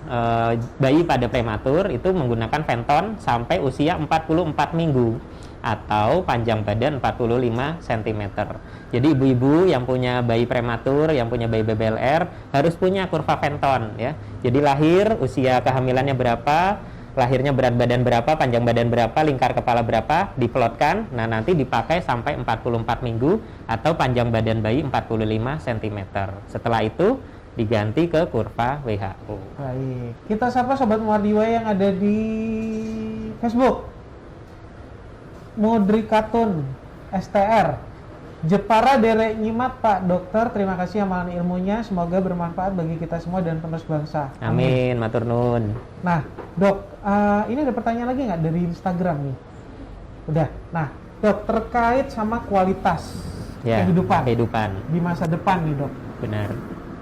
bayi pada prematur itu menggunakan Fenton sampai usia 44 minggu atau panjang badan 45 cm. Jadi ibu-ibu yang punya bayi prematur, yang punya bayi BBLR harus punya kurva Fenton ya. Jadi lahir usia kehamilannya berapa, lahirnya berat badan berapa, panjang badan berapa, lingkar kepala berapa, diplotkan. Nah, nanti dipakai sampai 44 minggu atau panjang badan bayi 45 cm. Setelah itu diganti ke kurva WHO. Baik. Kita sapa Sobat Muardiwa yang ada di Facebook. Mudrikatun STR. Jepara derek nyimat Pak Dokter, terima kasih amalan ilmunya, semoga bermanfaat bagi kita semua dan penerus bangsa. Amin, matur nuwun. Nah, Dok, ini ada pertanyaan lagi nggak dari Instagram nih? Udah. Nah, Dok, terkait sama kualitas kehidupan di masa depan nih, Dok. Benar.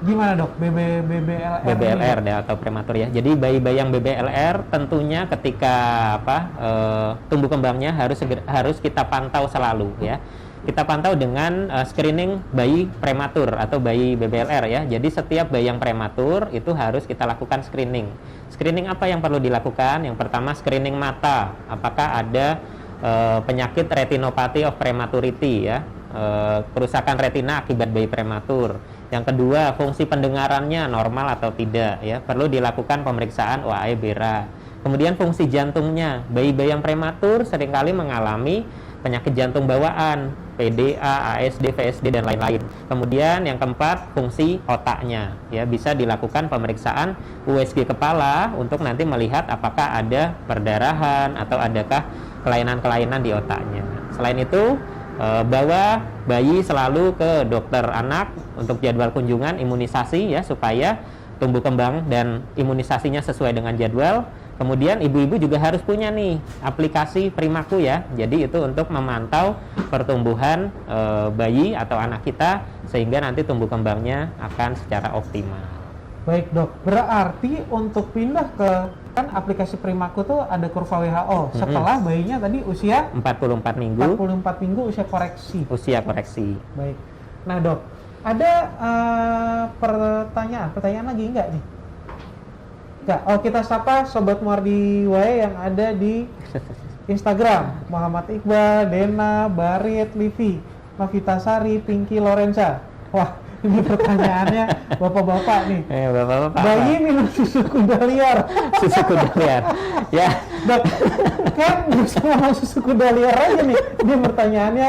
Gimana, Dok? BBLR BBLR atau prematur ya. Jadi bayi-bayi yang BBLR tentunya ketika tumbuh kembangnya harus kita pantau selalu ya. Kita pantau dengan screening bayi prematur atau bayi BBLR ya. Jadi setiap bayi yang prematur itu harus kita lakukan screening. Screening apa yang perlu dilakukan? Yang pertama screening mata. Apakah ada penyakit retinopathy of prematurity ya. Kerusakan retina akibat bayi prematur. Yang kedua, fungsi pendengarannya normal atau tidak ya. Perlu dilakukan pemeriksaan OAE BERA. Kemudian fungsi jantungnya. Bayi-bayi yang prematur seringkali mengalami penyakit jantung bawaan, PDA, ASD, VSD dan lain-lain. Kemudian yang keempat, fungsi otaknya. Ya, bisa dilakukan pemeriksaan USG kepala untuk nanti melihat apakah ada perdarahan atau adakah kelainan-kelainan di otaknya. Selain itu, bawa bayi selalu ke dokter anak untuk jadwal kunjungan imunisasi ya, supaya tumbuh kembang dan imunisasinya sesuai dengan jadwal. Kemudian ibu-ibu juga harus punya nih aplikasi Primaku ya. Jadi itu untuk memantau pertumbuhan bayi atau anak kita sehingga nanti tumbuh kembangnya akan secara optimal. Baik, Dok. Berarti untuk pindah ke kan aplikasi Primaku tuh ada kurva WHO. Setelah bayinya tadi usia 44 minggu. 44 minggu usia koreksi. Usia koreksi. Baik. Nah, Dok, ada pertanyaan lagi enggak nih? Enggak. Oh, kita sapa Sobat Muardi Wae yang ada di Instagram. Muhammad Iqbal, Dena, Barit, Livi, Novita Sari, Pinky Lorenza. Wah, ini pertanyaannya bapak-bapak nih. Bapak-bapak. Bayi minum susu kuda liar. Susu kuda liar. Ya. Dok, kan bisa ngomong susu kuda liar aja nih. Ini pertanyaannya.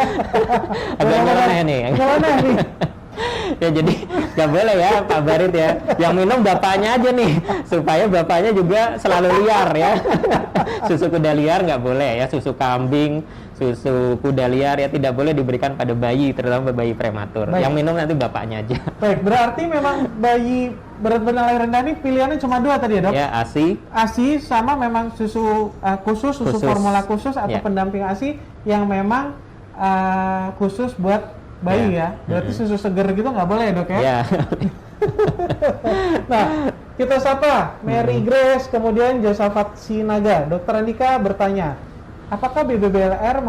Agak nyeleneh nih. Nyeleneh nih. Ya jadi nggak boleh ya Pak Barit ya. Yang minum bapaknya aja nih, supaya bapaknya juga selalu liar ya. Susu kuda liar nggak boleh ya. Susu kambing, susu kuda liar ya tidak boleh diberikan pada bayi, terutama bayi prematur. Baik. Yang minum nanti bapaknya aja. Baik, berarti memang bayi berat badan lahir rendah ini pilihannya cuma 2 tadi ya, Dok? Ya, ASI. ASI sama memang susu khusus formula khusus atau Ya. pendamping ASI yang memang khusus buat bayi ya. Berarti susu seger gitu nggak boleh ya, Dok ya? Ya. Nah, kita sapa Mary Grace, kemudian Josafat Sinaga. Dokter Andika bertanya, apakah BBLR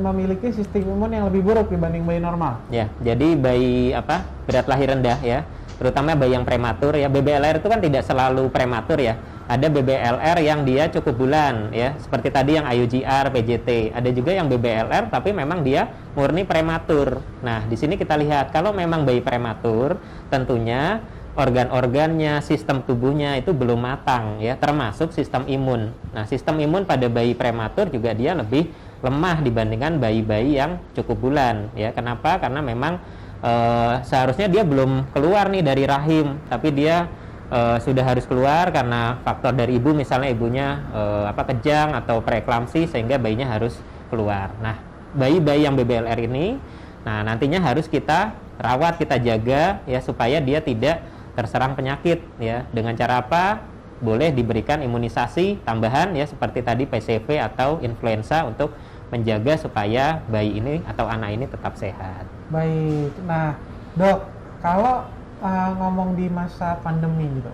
memiliki sistem imun yang lebih buruk dibanding bayi normal? Ya, jadi bayi berat lahir rendah ya, terutama bayi yang prematur ya. BBLR itu kan tidak selalu prematur ya. Ada BBLR yang dia cukup bulan ya, seperti tadi yang IUGR, PJT. Ada juga yang BBLR tapi memang dia murni prematur. Nah, di sini kita lihat kalau memang bayi prematur, tentunya organ-organnya, sistem tubuhnya itu belum matang ya, termasuk sistem imun. Nah, sistem imun pada bayi prematur juga dia lebih lemah dibandingkan bayi-bayi yang cukup bulan ya. Kenapa? Karena memang seharusnya dia belum keluar nih dari rahim, tapi dia sudah harus keluar karena faktor dari ibu, misalnya ibunya kejang atau preeklamsi sehingga bayinya harus keluar. Nah, bayi-bayi yang BBLR ini, nah nantinya harus kita rawat, kita jaga ya supaya dia tidak terserang penyakit ya. Dengan cara apa? Boleh diberikan imunisasi tambahan ya seperti tadi PCV atau influenza untuk menjaga supaya bayi ini atau anak ini tetap sehat. Baik. Nah, Dok, kalau ngomong di masa pandemi gitu,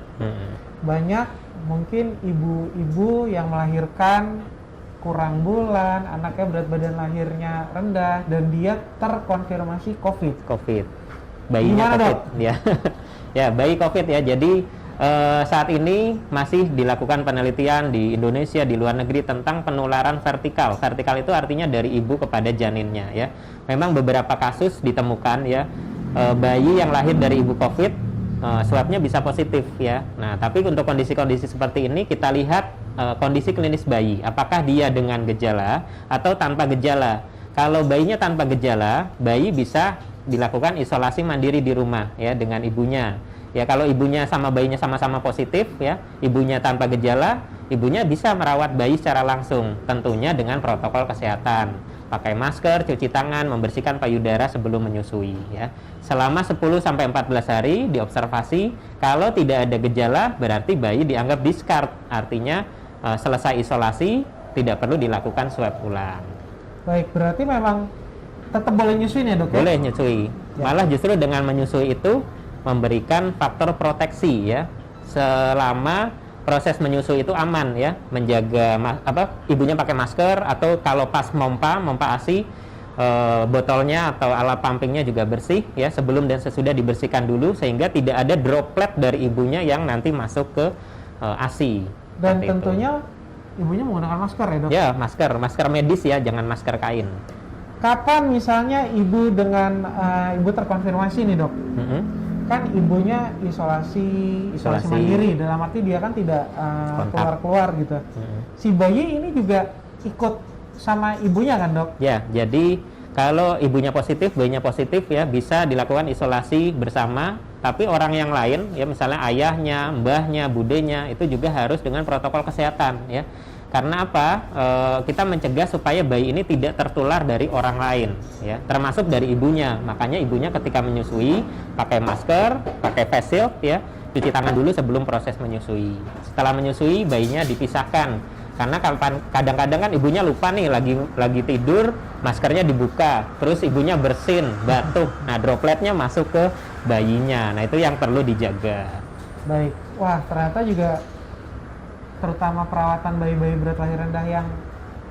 banyak mungkin ibu-ibu yang melahirkan kurang bulan, anaknya berat badan lahirnya rendah, dan dia terkonfirmasi COVID. Bayinya Gimana, COVID, Dok? ya. Ya, bayi COVID ya. Jadi saat ini masih dilakukan penelitian di Indonesia, di luar negeri tentang penularan vertikal. Vertikal itu artinya dari ibu kepada janinnya ya. Memang beberapa kasus ditemukan ya, bayi yang lahir dari ibu COVID, swabnya bisa positif ya. Nah, tapi untuk kondisi-kondisi seperti ini kita lihat kondisi klinis bayi, apakah dia dengan gejala atau tanpa gejala. Kalau bayinya tanpa gejala, bayi bisa dilakukan isolasi mandiri di rumah ya dengan ibunya. Ya, kalau ibunya sama bayinya sama-sama positif ya, ibunya tanpa gejala, ibunya bisa merawat bayi secara langsung, tentunya dengan protokol kesehatan. Pakai masker, cuci tangan, membersihkan payudara sebelum menyusui ya. Selama 10 sampai 14 hari diobservasi, kalau tidak ada gejala berarti bayi dianggap discard. Artinya selesai isolasi tidak perlu dilakukan swab ulang. Baik, berarti memang tetap boleh nyusuin ya, Dok? Boleh nyusui. Ya. Malah justru dengan menyusui itu memberikan faktor proteksi ya. Selama proses menyusui itu aman ya, menjaga ibunya pakai masker, atau kalau pas mompa ASI, botolnya atau alat pumpingnya juga bersih ya, sebelum dan sesudah dibersihkan dulu sehingga tidak ada droplet dari ibunya yang nanti masuk ke ASI. Dan Seperti tentunya ibunya menggunakan masker ya, Dok? Ya, masker medis ya, jangan masker kain. Kapan misalnya ibu ibu terkonfirmasi nih, Dok? Kan ibunya isolasi mandiri, dalam arti dia kan tidak keluar gitu. Si bayi ini juga ikut sama ibunya kan, Dok? Ya, jadi kalau ibunya positif, bayinya positif ya, bisa dilakukan isolasi bersama. Tapi orang yang lain ya, misalnya ayahnya, mbahnya, budenya, itu juga harus dengan protokol kesehatan ya. Karena apa? Kita mencegah supaya bayi ini tidak tertular dari orang lain ya, termasuk dari ibunya. Makanya ibunya ketika menyusui pakai masker, pakai face shield ya, cuci tangan dulu sebelum proses menyusui. Setelah menyusui, bayinya dipisahkan. Karena kadang-kadang kan ibunya lupa nih, lagi tidur, maskernya dibuka, terus ibunya bersin, batuk. Nah, dropletnya masuk ke bayinya. Nah, itu yang perlu dijaga. Baik. Wah, ternyata juga terutama perawatan bayi-bayi berat lahir rendah yang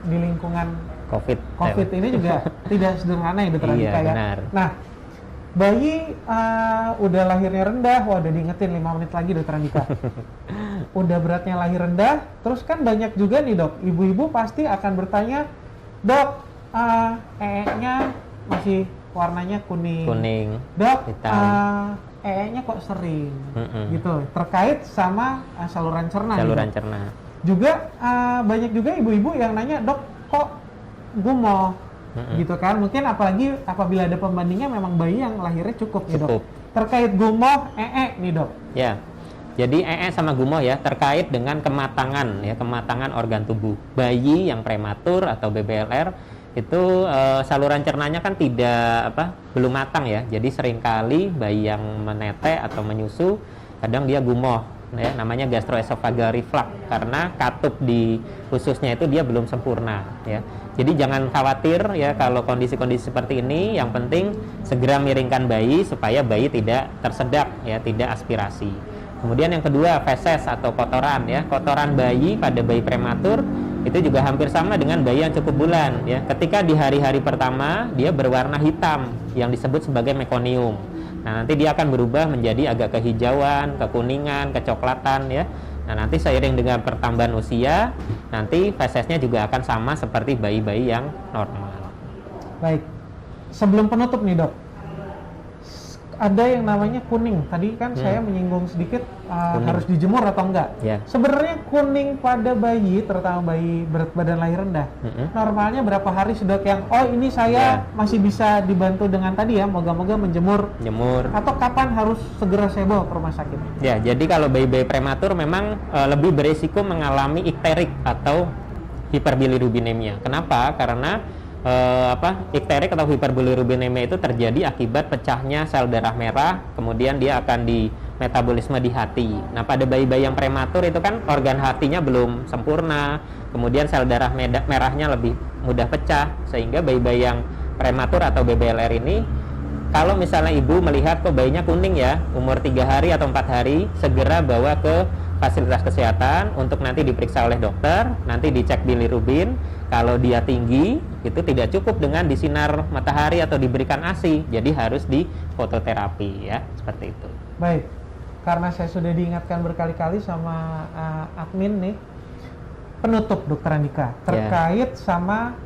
di lingkungan COVID ini juga tidak sederhana ya, Dokter Andika ya. Benar. Nah, bayi udah lahirnya rendah, wah udah diingetin 5 menit lagi, Dokter Andika. Udah beratnya lahir rendah, terus kan banyak juga nih, Dok, ibu-ibu pasti akan bertanya, Dok, nya masih warnanya kuning. Dok, nya kok sering gitu, terkait sama saluran cerna. Juga banyak juga ibu-ibu yang nanya, Dok, kok gumoh gitu kan. Mungkin apalagi apabila ada pembandingnya memang bayi yang lahirnya cukup. Ya, Dok. Terkait gumoh nih, Dok. Ya. Jadi sama gumoh ya terkait dengan kematangan organ tubuh. Bayi yang prematur atau BBLR itu saluran cernanya kan belum matang ya. Jadi seringkali bayi yang menete atau menyusu kadang dia gumoh ya, namanya gastroesophageal reflux karena katup di ususnya itu dia belum sempurna ya. Jadi jangan khawatir ya kalau kondisi-kondisi seperti ini, yang penting segera miringkan bayi supaya bayi tidak tersedak ya, tidak aspirasi. Kemudian yang kedua, feses atau kotoran ya. Kotoran bayi pada bayi prematur itu juga hampir sama dengan bayi yang cukup bulan ya. Ketika di hari-hari pertama dia berwarna hitam yang disebut sebagai mekonium. Nah, nanti dia akan berubah menjadi agak kehijauan, kekuningan, kecoklatan ya. Nah, nanti seiring dengan pertambahan usia, nanti fesesnya juga akan sama seperti bayi-bayi yang normal. Baik. Sebelum penutup nih, Dok. ada yang namanya kuning. Tadi kan saya menyinggung sedikit harus dijemur atau enggak. Ya. Sebenarnya kuning pada bayi, terutama bayi berat badan lahir rendah, normalnya berapa hari sih dok yang ini saya masih bisa dibantu dengan tadi ya, moga-moga menjemur. Jemur. Atau kapan harus segera saya bawa ke rumah sakit? Ya, jadi kalau bayi-bayi prematur memang lebih berisiko mengalami ikterik atau hiperbilirubinemia. Kenapa? Karena ikterik atau hiperbilirubinemia itu terjadi akibat pecahnya sel darah merah, kemudian dia akan di metabolisme di hati. Nah, pada bayi-bayi yang prematur itu kan organ hatinya belum sempurna, kemudian sel darah merahnya lebih mudah pecah, sehingga bayi-bayi yang prematur atau BBLR ini, kalau misalnya ibu melihat kok bayinya kuning ya, umur 3 hari atau 4 hari, segera bawa ke fasilitas kesehatan untuk nanti diperiksa oleh dokter, nanti dicek bilirubin. Kalau dia tinggi, itu tidak cukup dengan disinar matahari atau diberikan ASI, jadi harus di fototerapi ya, seperti itu. Baik, karena saya sudah diingatkan berkali-kali sama admin nih, penutup Dokter Andika terkait sama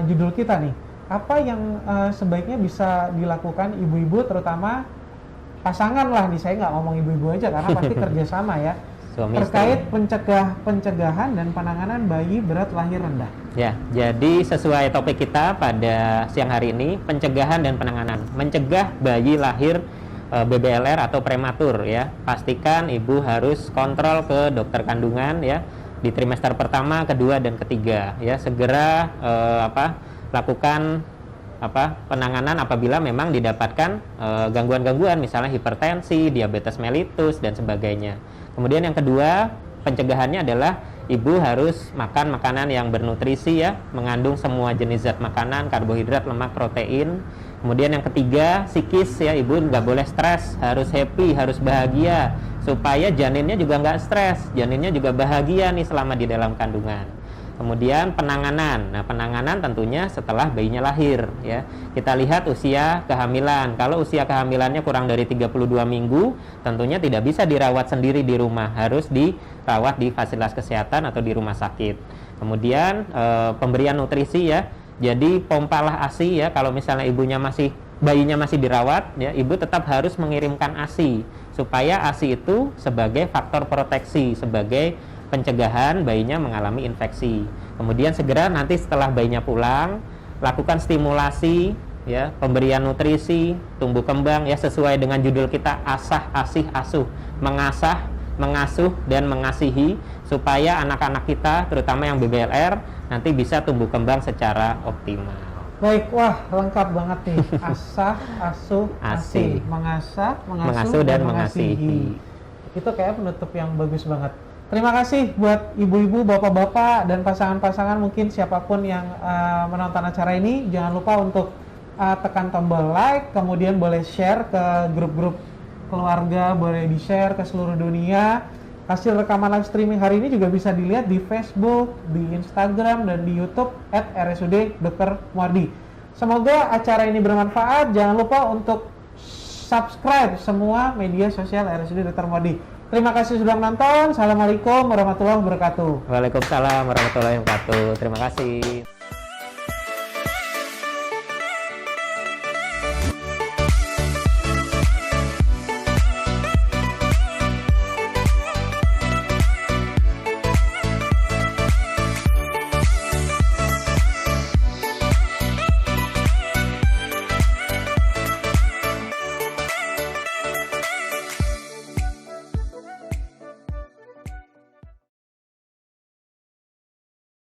judul kita nih, apa yang sebaiknya bisa dilakukan ibu-ibu, terutama pasangan lah nih, saya nggak ngomong ibu-ibu aja karena pasti kerjasama ya, terkait pencegahan dan penanganan bayi berat lahir rendah. Ya, jadi sesuai topik kita pada siang hari ini, pencegahan dan penanganan. Mencegah bayi lahir BBLR atau prematur ya. Pastikan ibu harus kontrol ke dokter kandungan ya di trimester pertama, kedua dan ketiga ya. Segera lakukan penanganan apabila memang didapatkan gangguan-gangguan misalnya hipertensi, diabetes mellitus dan sebagainya. Kemudian yang kedua, pencegahannya adalah ibu harus makan makanan yang bernutrisi ya, mengandung semua jenis zat makanan, karbohidrat, lemak, protein. Kemudian yang ketiga, psikis ya, ibu nggak boleh stres, harus happy, harus bahagia, supaya janinnya juga nggak stres, janinnya juga bahagia nih selama di dalam kandungan. Kemudian penanganan. Nah, penanganan tentunya setelah bayinya lahir ya. Kita lihat usia kehamilan. Kalau usia kehamilannya kurang dari 32 minggu, tentunya tidak bisa dirawat sendiri di rumah, harus dirawat di fasilitas kesehatan atau di rumah sakit. Kemudian pemberian nutrisi ya. Jadi pompalah ASI ya, kalau misalnya bayinya masih dirawat ya, ibu tetap harus mengirimkan ASI supaya ASI itu sebagai faktor proteksi, sebagai pencegahan bayinya mengalami infeksi. Kemudian segera nanti setelah bayinya pulang, lakukan stimulasi ya, pemberian nutrisi, tumbuh kembang ya, sesuai dengan judul kita, asah, asih, asuh, mengasah, mengasuh dan mengasihi, supaya anak-anak kita terutama yang BBLR nanti bisa tumbuh kembang secara optimal. Baik, wah lengkap banget nih. Asah, asuh, asih, mengasah, mengasuh dan mengasihi. Itu kayak penutup yang bagus banget. Terima kasih buat ibu-ibu, bapak-bapak, dan pasangan-pasangan, mungkin siapapun yang menonton acara ini. Jangan lupa untuk tekan tombol like, kemudian boleh share ke grup-grup keluarga, boleh di-share ke seluruh dunia. Hasil rekaman live streaming hari ini juga bisa dilihat di Facebook, di Instagram, dan di YouTube @RSUD Dr. Muardi. Semoga acara ini bermanfaat. Jangan lupa untuk subscribe semua media sosial RSUD Dr. Muardi. Terima kasih sudah menonton. Assalamualaikum warahmatullahi wabarakatuh. Waalaikumsalam warahmatullahi wabarakatuh. Terima kasih.